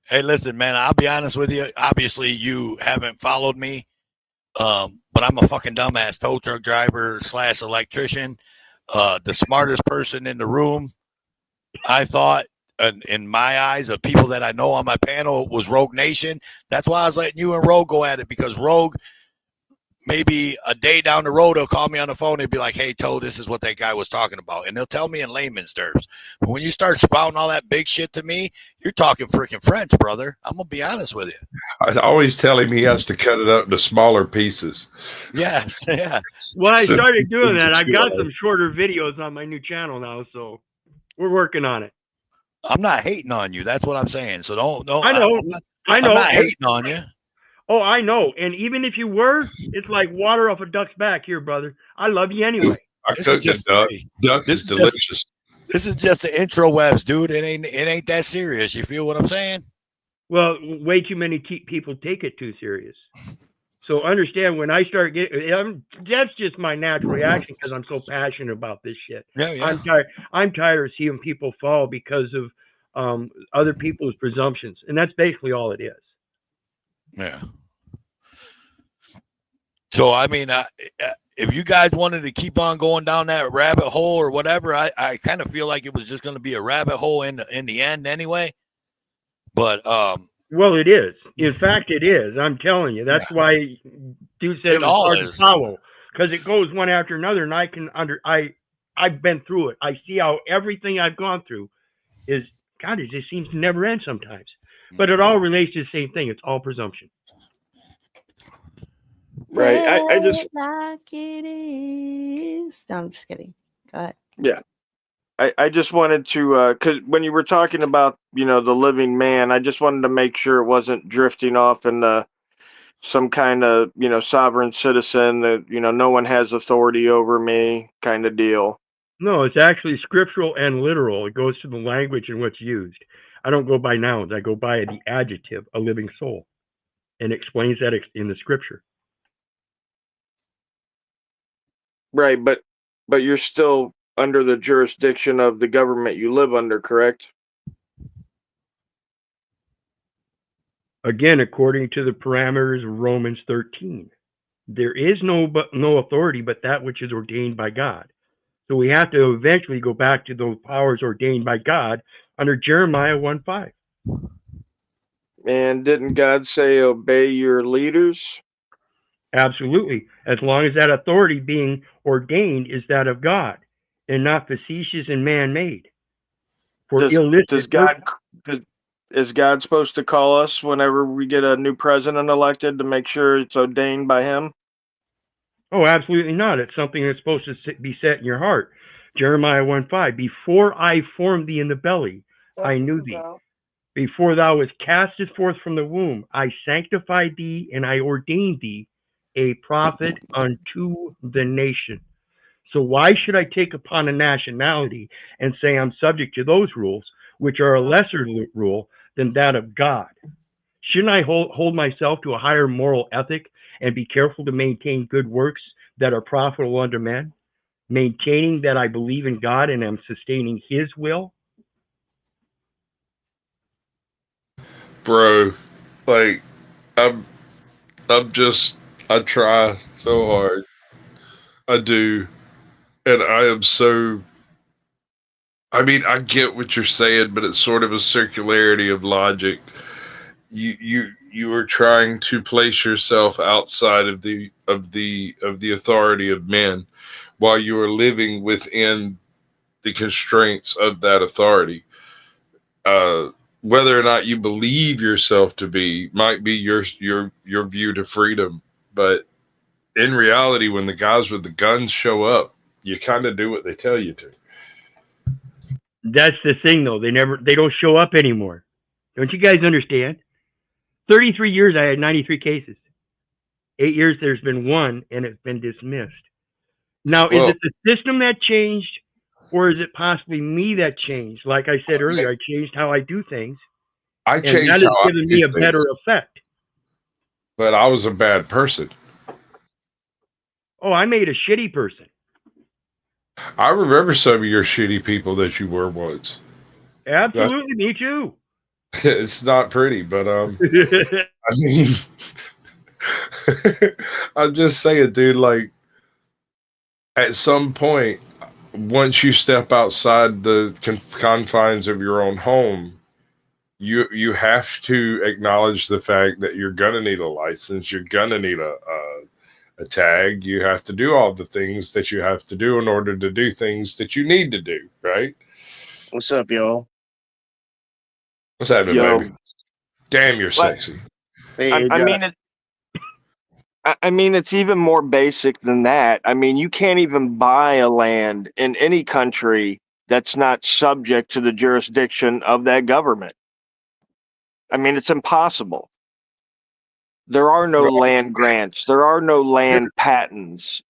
Hey, listen, man, I'll be honest with you. Obviously, you haven't followed me, but I'm a fucking dumbass tow truck driver / electrician. The smartest person in the room, I thought, in my eyes, of people that I know on my panel, was Rogue Nation. That's why I was letting you and Rogue go at it, because Rogue, maybe a day down the road, he'll call me on the phone and be like, hey, Toe, this is what that guy was talking about. And he'll tell me in layman's terms. But when you start spouting all that big shit to me, you're talking freaking French, brother. I'm going to be honest with you. I always tell him he has to cut it up into smaller pieces. Yes, yeah. Well, I started doing that. I've got some shorter videos on my new channel now, so we're working on it. I'm not hating on you. That's what I'm saying. So don't. I know. I'm not hating on you. Oh, I know. And even if you were, it's like water off a duck's back here, brother. I love you anyway. I cooked a duck. Duck is delicious. This is just the intro webs, dude. It ain't that serious. You feel what I'm saying? Well, way too many people take it too serious. So understand, when I start getting, that's just my natural reaction because I'm so passionate about this shit. Yeah. I'm tired of seeing people fall because of other people's presumptions, and that's basically all it is. Yeah. So, I mean, if you guys wanted to keep on going down that rabbit hole or whatever, I kind of feel like it was just going to be a rabbit hole in the end anyway. But well, it is. In fact, it is. I'm telling you. That's why dude said it was hard to follow, because it goes one after another, and I've been through it. I see how everything I've gone through is, God, it just seems to never end sometimes. But it all relates to the same thing. It's all presumption. Right. I just like it is. No, I'm just kidding. Go ahead. Yeah. I just wanted to, because when you were talking about, the living man, I just wanted to make sure it wasn't drifting off into some kind of, sovereign citizen that, no one has authority over me kind of deal. No, it's actually scriptural and literal. It goes to the language in what's used. I don't go by nouns. I go by the adjective, a living soul, and explains that in the scripture. Right, but you're still under the jurisdiction of the government you live under, correct? Again, according to the parameters of Romans 13, there is no authority but that which is ordained by God. So we have to eventually go back to those powers ordained by God under Jeremiah 1:5. And didn't God say obey your leaders? Absolutely, as long as that authority being ordained is that of God and not facetious and man-made for illicit Does purposes. God is God supposed to call us whenever we get a new president elected to make sure it's ordained by him? Oh, absolutely not. It's something that's supposed to be set in your heart. Jeremiah 1:5, before I formed thee in the belly, I knew thee. Before thou wast casted forth from the womb, I sanctified thee and I ordained thee a prophet unto the nation. So why should I take upon a nationality and say I'm subject to those rules, which are a lesser rule than that of God? Shouldn't I hold myself to a higher moral ethic and be careful to maintain good works that are profitable unto men, maintaining that I believe in God and am sustaining his will? Bro, like I'm I try so hard. I do. And I am so I mean, I get what you're saying, but it's sort of a circularity of logic. You are trying to place yourself outside of the authority of men while you are living within the constraints of that authority. Whether or not you believe yourself to be might be your view to freedom, but in reality, when the guys with the guns show up, you kind of do what they tell you to. That's the thing, though. They don't show up anymore. Don't you guys understand? 33 years, I had 93 cases. 8 years, there's been one, and it's been dismissed. Now, is it the system that changed, or is it possibly me that changed? Like I said earlier, I changed how I do things. I changed and that has how given me a better effect. But I was a bad person. Oh, I made a shitty person. I remember some of your shitty people that you were once. Absolutely, me too. It's not pretty, but I mean, I'm just saying, dude, like at some point, once you step outside the confines of your own home, you have to acknowledge the fact that you're gonna need a license, you're gonna need a tag, you have to do all the things that you have to do in order to do things that you need to do, right? What's up, y'all? What's happening, Yo. baby? Damn, you're sexy. Hey, I mean, it's even more basic than that. I mean, you can't even buy a land in any country that's not subject to the jurisdiction of that government. I mean, it's impossible. There are no land grants. There are no land patents.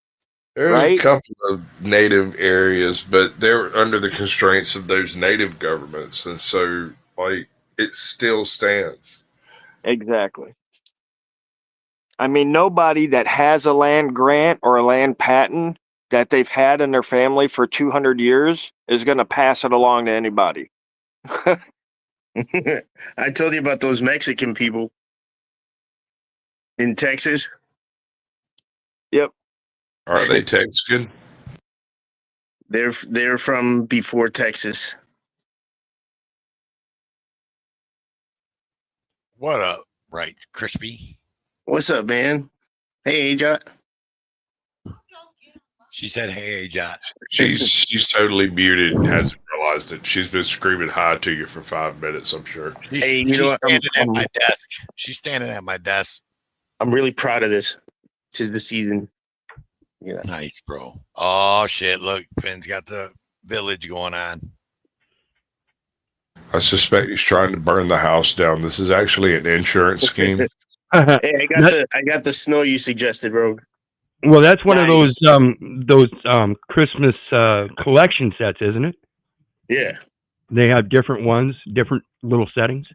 There's right? a couple of native areas, but they're under the constraints of those native governments. And so, like, it still stands. Exactly. I mean, nobody that has a land grant or a land patent that they've had in their family for 200 years is going to pass it along to anybody. I told you about those Mexican people in Texas. Yep. Are they Texican? They're from before Texas. What up, right, Crispy? What's up, man? Hey, Ajot. She said, "Hey, Ajot." She's totally muted and hasn't realized it. She's been screaming hi to you for 5 minutes, I'm sure. Hey, She's standing at my desk. She's standing at my desk. I'm really proud of this. 'Tis the season. Yeah. Nice, bro. Oh shit! Look, Finn's got the village going on. I suspect he's trying to burn the house down. This is actually an insurance scheme. Hey, I got the snow you suggested, bro. Well, that's one of those Christmas collection sets, isn't it? Yeah. They have different ones, different little settings.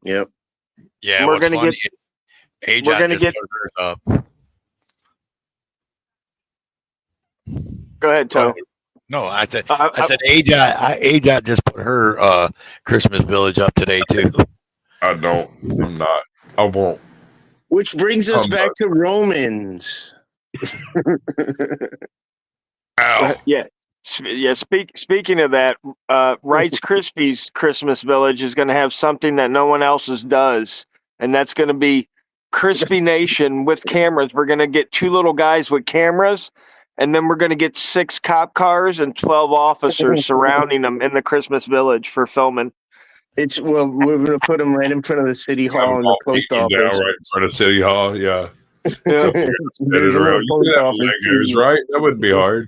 Yep. Yeah, We're gonna get. We're gonna get. Go ahead, Tom. No, I said AJ just put her Christmas village up today too. I don't. I'm not. I won't. Which brings us back to Romans. Ow. Yeah. Speaking of that, Wright's Krispies Christmas Village is going to have something that no one else's does, and that's going to be Crispy Nation with cameras. We're going to get 2 little guys with cameras, and then we're going to get 6 cop cars and 12 officers surrounding them in the Christmas Village for filming. We're going to put them right in front of the city hall and the post office. Down right in front of City Hall. Yeah. Yeah. There's a little post office Legos, too. right? That wouldn't be hard.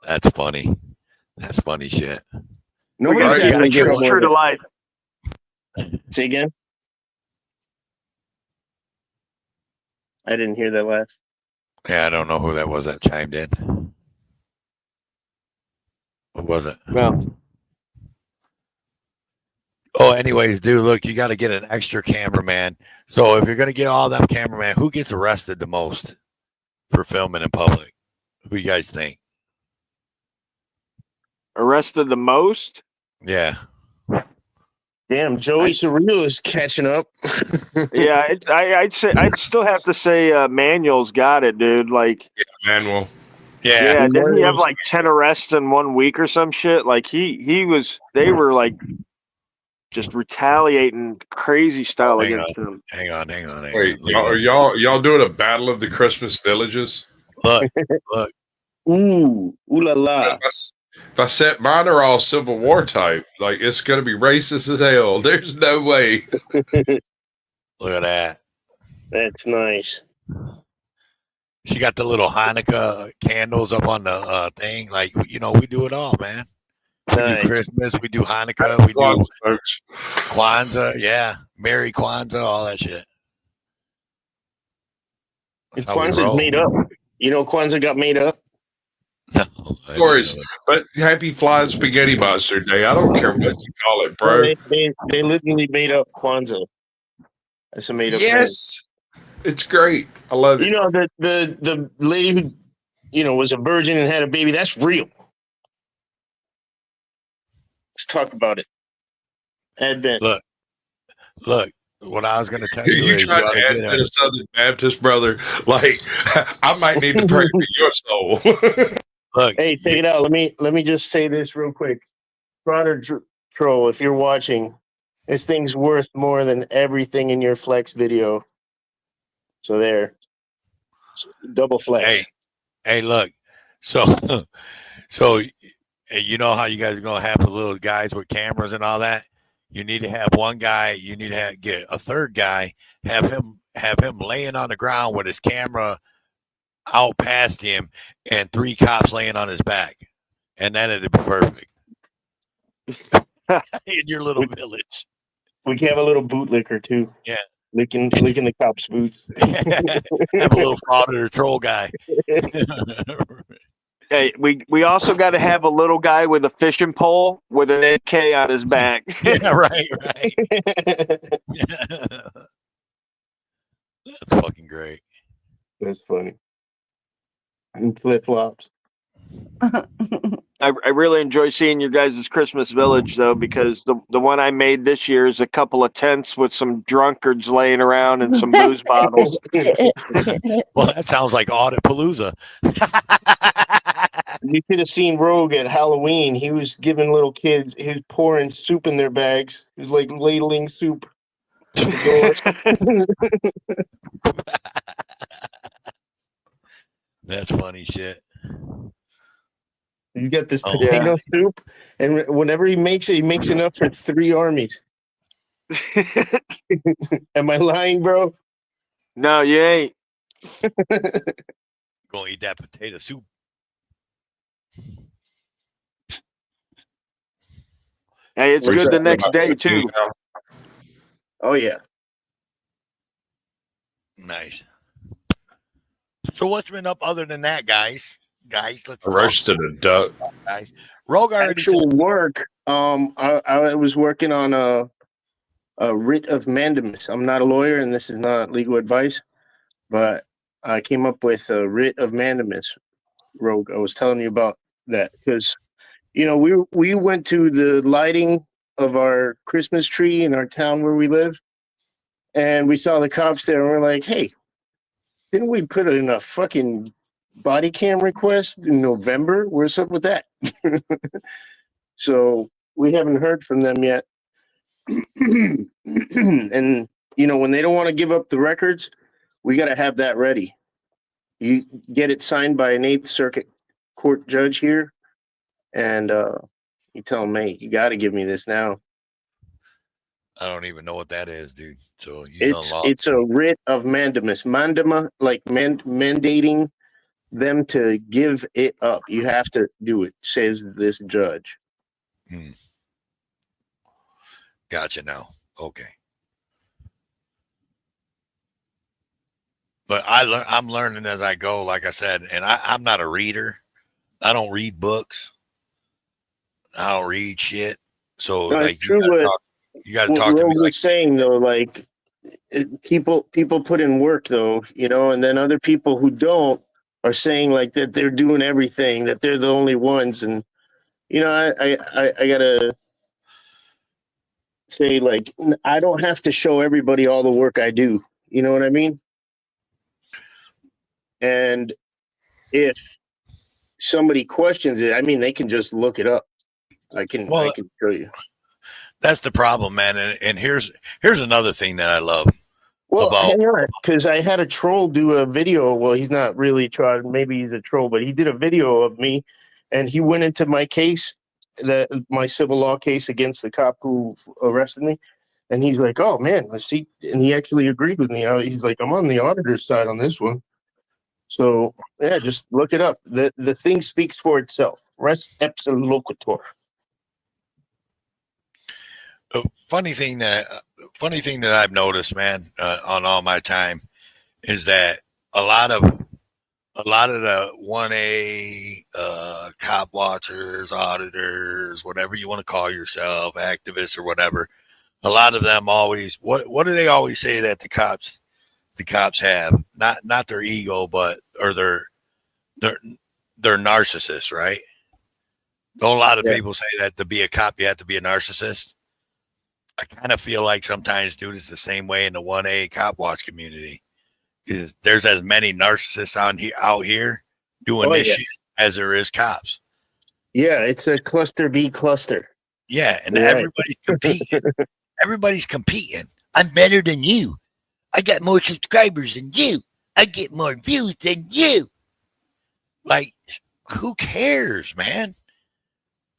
That's funny. That's funny shit. Nobody's Right, having true trouble to with it. life. Say again? I didn't hear that last. Yeah, I don't know who that was that chimed in. What was it? Well, Oh, anyways, dude, look, you got to get an extra cameraman. So if you're going to get all them cameraman, who gets arrested the most for filming in public? Who you guys think? arrested the most? Yeah. Damn, Joey Surreal is catching up. Yeah, I'd still have to say Manuel's got it, dude. Like, Manuel. Yeah. didn't he have like 10 arrests in 1 week or some shit? Like they were like just retaliating crazy style Hang against him. Hang on. Wait, Look at this. y'all doing a battle of the Christmas villages? Look. Ooh la la. If I set mine are all Civil War type, like it's gonna be racist as hell. There's no way. Look at that. That's nice. She got the little Hanukkah candles up on the thing. Like, we do it all, man. We Nice. do Christmas. We do Hanukkah. We do Lots of folks. Kwanzaa. Yeah. Merry Kwanzaa. All that shit. That's how we Kwanzaa's roll. made up. You know Kwanzaa got made up? No, Of course, but happy Flying Spaghetti Monster Day. I don't care what you call it, bro. They literally made up Kwanzaa. That's a made up thing. Yes, it's great. I love it. You know, the lady who, was a virgin and had a baby, that's real. Let's talk about it. Advent. Look. What I was going to tell you You is trying to add to the Southern Baptist, brother? Like, I might need to pray for your soul. look. Hey, take it out. Let me just say this real quick. Brother Troll, if you're watching, this thing's worth more than everything in your flex video. So there. Double flex. Hey, look. So you know how you guys are going to have the little guys with cameras and all that? You need to have one guy. You need to get a third guy. Have him laying on the ground with his camera out past him, and 3 cops laying on his back, and then it'd be perfect in your little village. We can have a little bootlicker too. Yeah, licking the cops' boots. Have a little father troll guy. Hey, we also got to have a little guy with a fishing pole with an AK on his back. Yeah, right. That's fucking great. That's funny. And flip flops. I really enjoy seeing your guys' Christmas village though, because the one I made this year is a couple of tents with some drunkards laying around and some booze bottles. Well, that sounds like Audit Palooza. You could have seen Rogue at Halloween. He was giving little kids, he was pouring soup in their bags. He was like ladling soup. That's funny shit. He's got this potato soup, and whenever he makes enough for 3 armies. Am I lying, bro? No, you ain't. Gonna eat that potato soup. Hey, it's good the next day too. Oh yeah. Nice. So what's been up other than that, guys? Let's roasted a duck. Guys, Rogue already actual work. I was working on a writ of mandamus. I'm not a lawyer, and this is not legal advice, but I came up with a writ of mandamus. Rogue, I was telling you about that because we went to the lighting of our Christmas tree in our town where we live, and we saw the cops there, and we're like, "Hey, didn't we put in a fucking body cam request in November? What's up with that?" So we haven't heard from them yet. And when they don't want to give up the records, we got to have that ready. You get it signed by an Eighth Circuit Court judge here, and you tell them, "Hey, you got to give me this now." I don't even know what that is, dude. So you It's a writ of mandamus. Mandama, like mandating them to give it up. You have to do it, says this judge. Gotcha now. Okay. But I'm learning as I go, like I said, and I'm not a reader. I don't read books. I don't read shit. So No, like it's true you gotta what talk to me Rogue like was saying though, like people put in work though, and then other people who don't are saying like that they're doing everything, that they're the only ones, and I gotta say, like, I don't have to show everybody all the work I do. You know what I mean? And if somebody questions it, I mean, they can just look it up. I can show you. That's the problem, man. And here's another thing that I love. Well, hang on, because I had a troll do a video. Well, he's not really trying. Maybe he's a troll, but he did a video of me, and he went into my case, my civil law case against the cop who arrested me, and he's like, "Oh man, let's see," and he actually agreed with me. He's like, "I'm on the auditor's side on this one." So yeah, just look it up. The thing speaks for itself. Res ipsa loquitur. Funny thing that I've noticed, man, on all my time, is that a lot of the 1A cop watchers, auditors, whatever you want to call yourself, activists or whatever, a lot of them always what do they always say that the cops have? Not their ego, but or their narcissists, right? Don't a lot of people say that to be a cop you have to be a narcissist? I kind of feel like sometimes, dude, it's the same way in the 1A cop watch community. Because there's as many narcissists out here doing this shit as there is cops. Yeah, it's a cluster B cluster. Yeah, and everybody's competing. Everybody's competing. I'm better than you. I got more subscribers than you. I get more views than you. Like, who cares, man?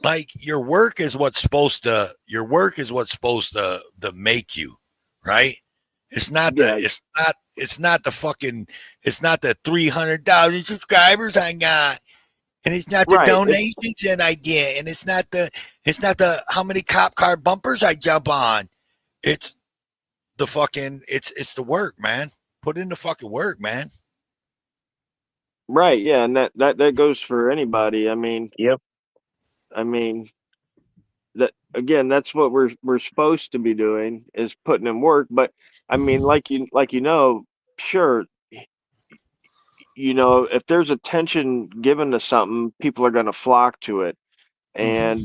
Like, your work is what's supposed to make you, right? It's not the 300,000 subscribers I got, and it's not the donations that I get, and it's not the how many cop car bumpers I jump on. It's the fucking it's the work, man. Put in the fucking work, man. Right, yeah, and that goes for anybody. I mean, yep. I mean, that again, that's what we're supposed to be doing, is putting in work. But I mean, sure, if there's attention given to something, people are going to flock to it. And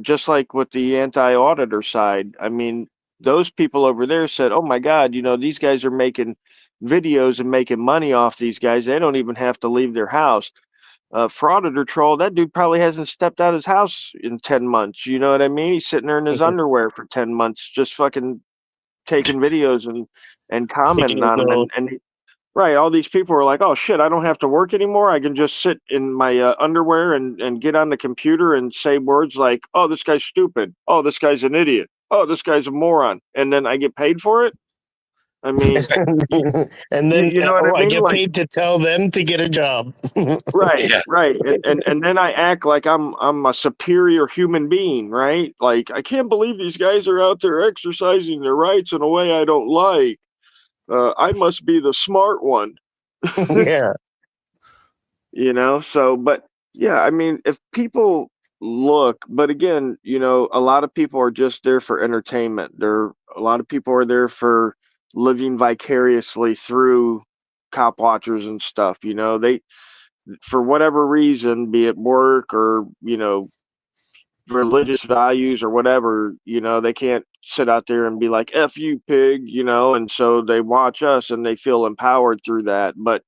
just like with the anti-auditor side, I mean, those people over there said, "Oh my God, these guys are making videos and making money off these guys. They don't even have to leave their house." For Auditor Troll, that dude probably hasn't stepped out his house in 10 months. You know what I mean? He's sitting there in his underwear for 10 months, just fucking taking videos and commenting on them. And right, all these people are like, "Oh shit, I don't have to work anymore. I can just sit in my underwear and get on the computer and say words like, 'Oh, this guy's stupid. Oh, this guy's an idiot. Oh, this guy's a moron.' And then I get paid for it." I mean, and then you know what I mean? I get paid to tell them to get a job. Right, right. And then I act like I'm a superior human being, right? Like, I can't believe these guys are out there exercising their rights in a way I don't like. I must be the smart one. Yeah. So, but yeah, I mean, if people look, but again, a lot of people are just there for entertainment. A lot of people are there for living vicariously through cop watchers and stuff. You know, they, for whatever reason, be it work or, you know, religious values or whatever, you know, they can't sit out there and be like, F you, pig, you know, and so they watch us and they feel empowered through that. But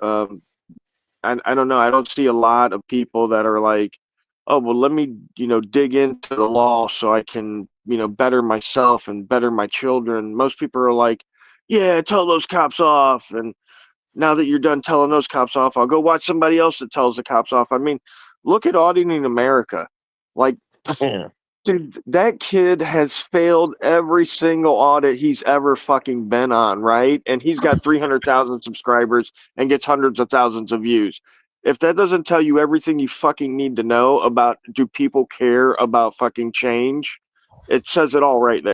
I don't know. I don't see a lot of people that are like, oh, well, let me, you know, dig into the law so I can, you know, better myself and better my children. Most people are like, yeah, tell those cops off. And now that you're done telling those cops off, I'll go watch somebody else that tells the cops off. I mean, look at Auditing America. Like, Yeah. dude, that kid has failed every single audit he's ever fucking been on, right? And he's got 300,000 subscribers and gets hundreds of thousands of views. If that doesn't tell you everything you fucking need to know about do people care about fucking change, it says it all right there.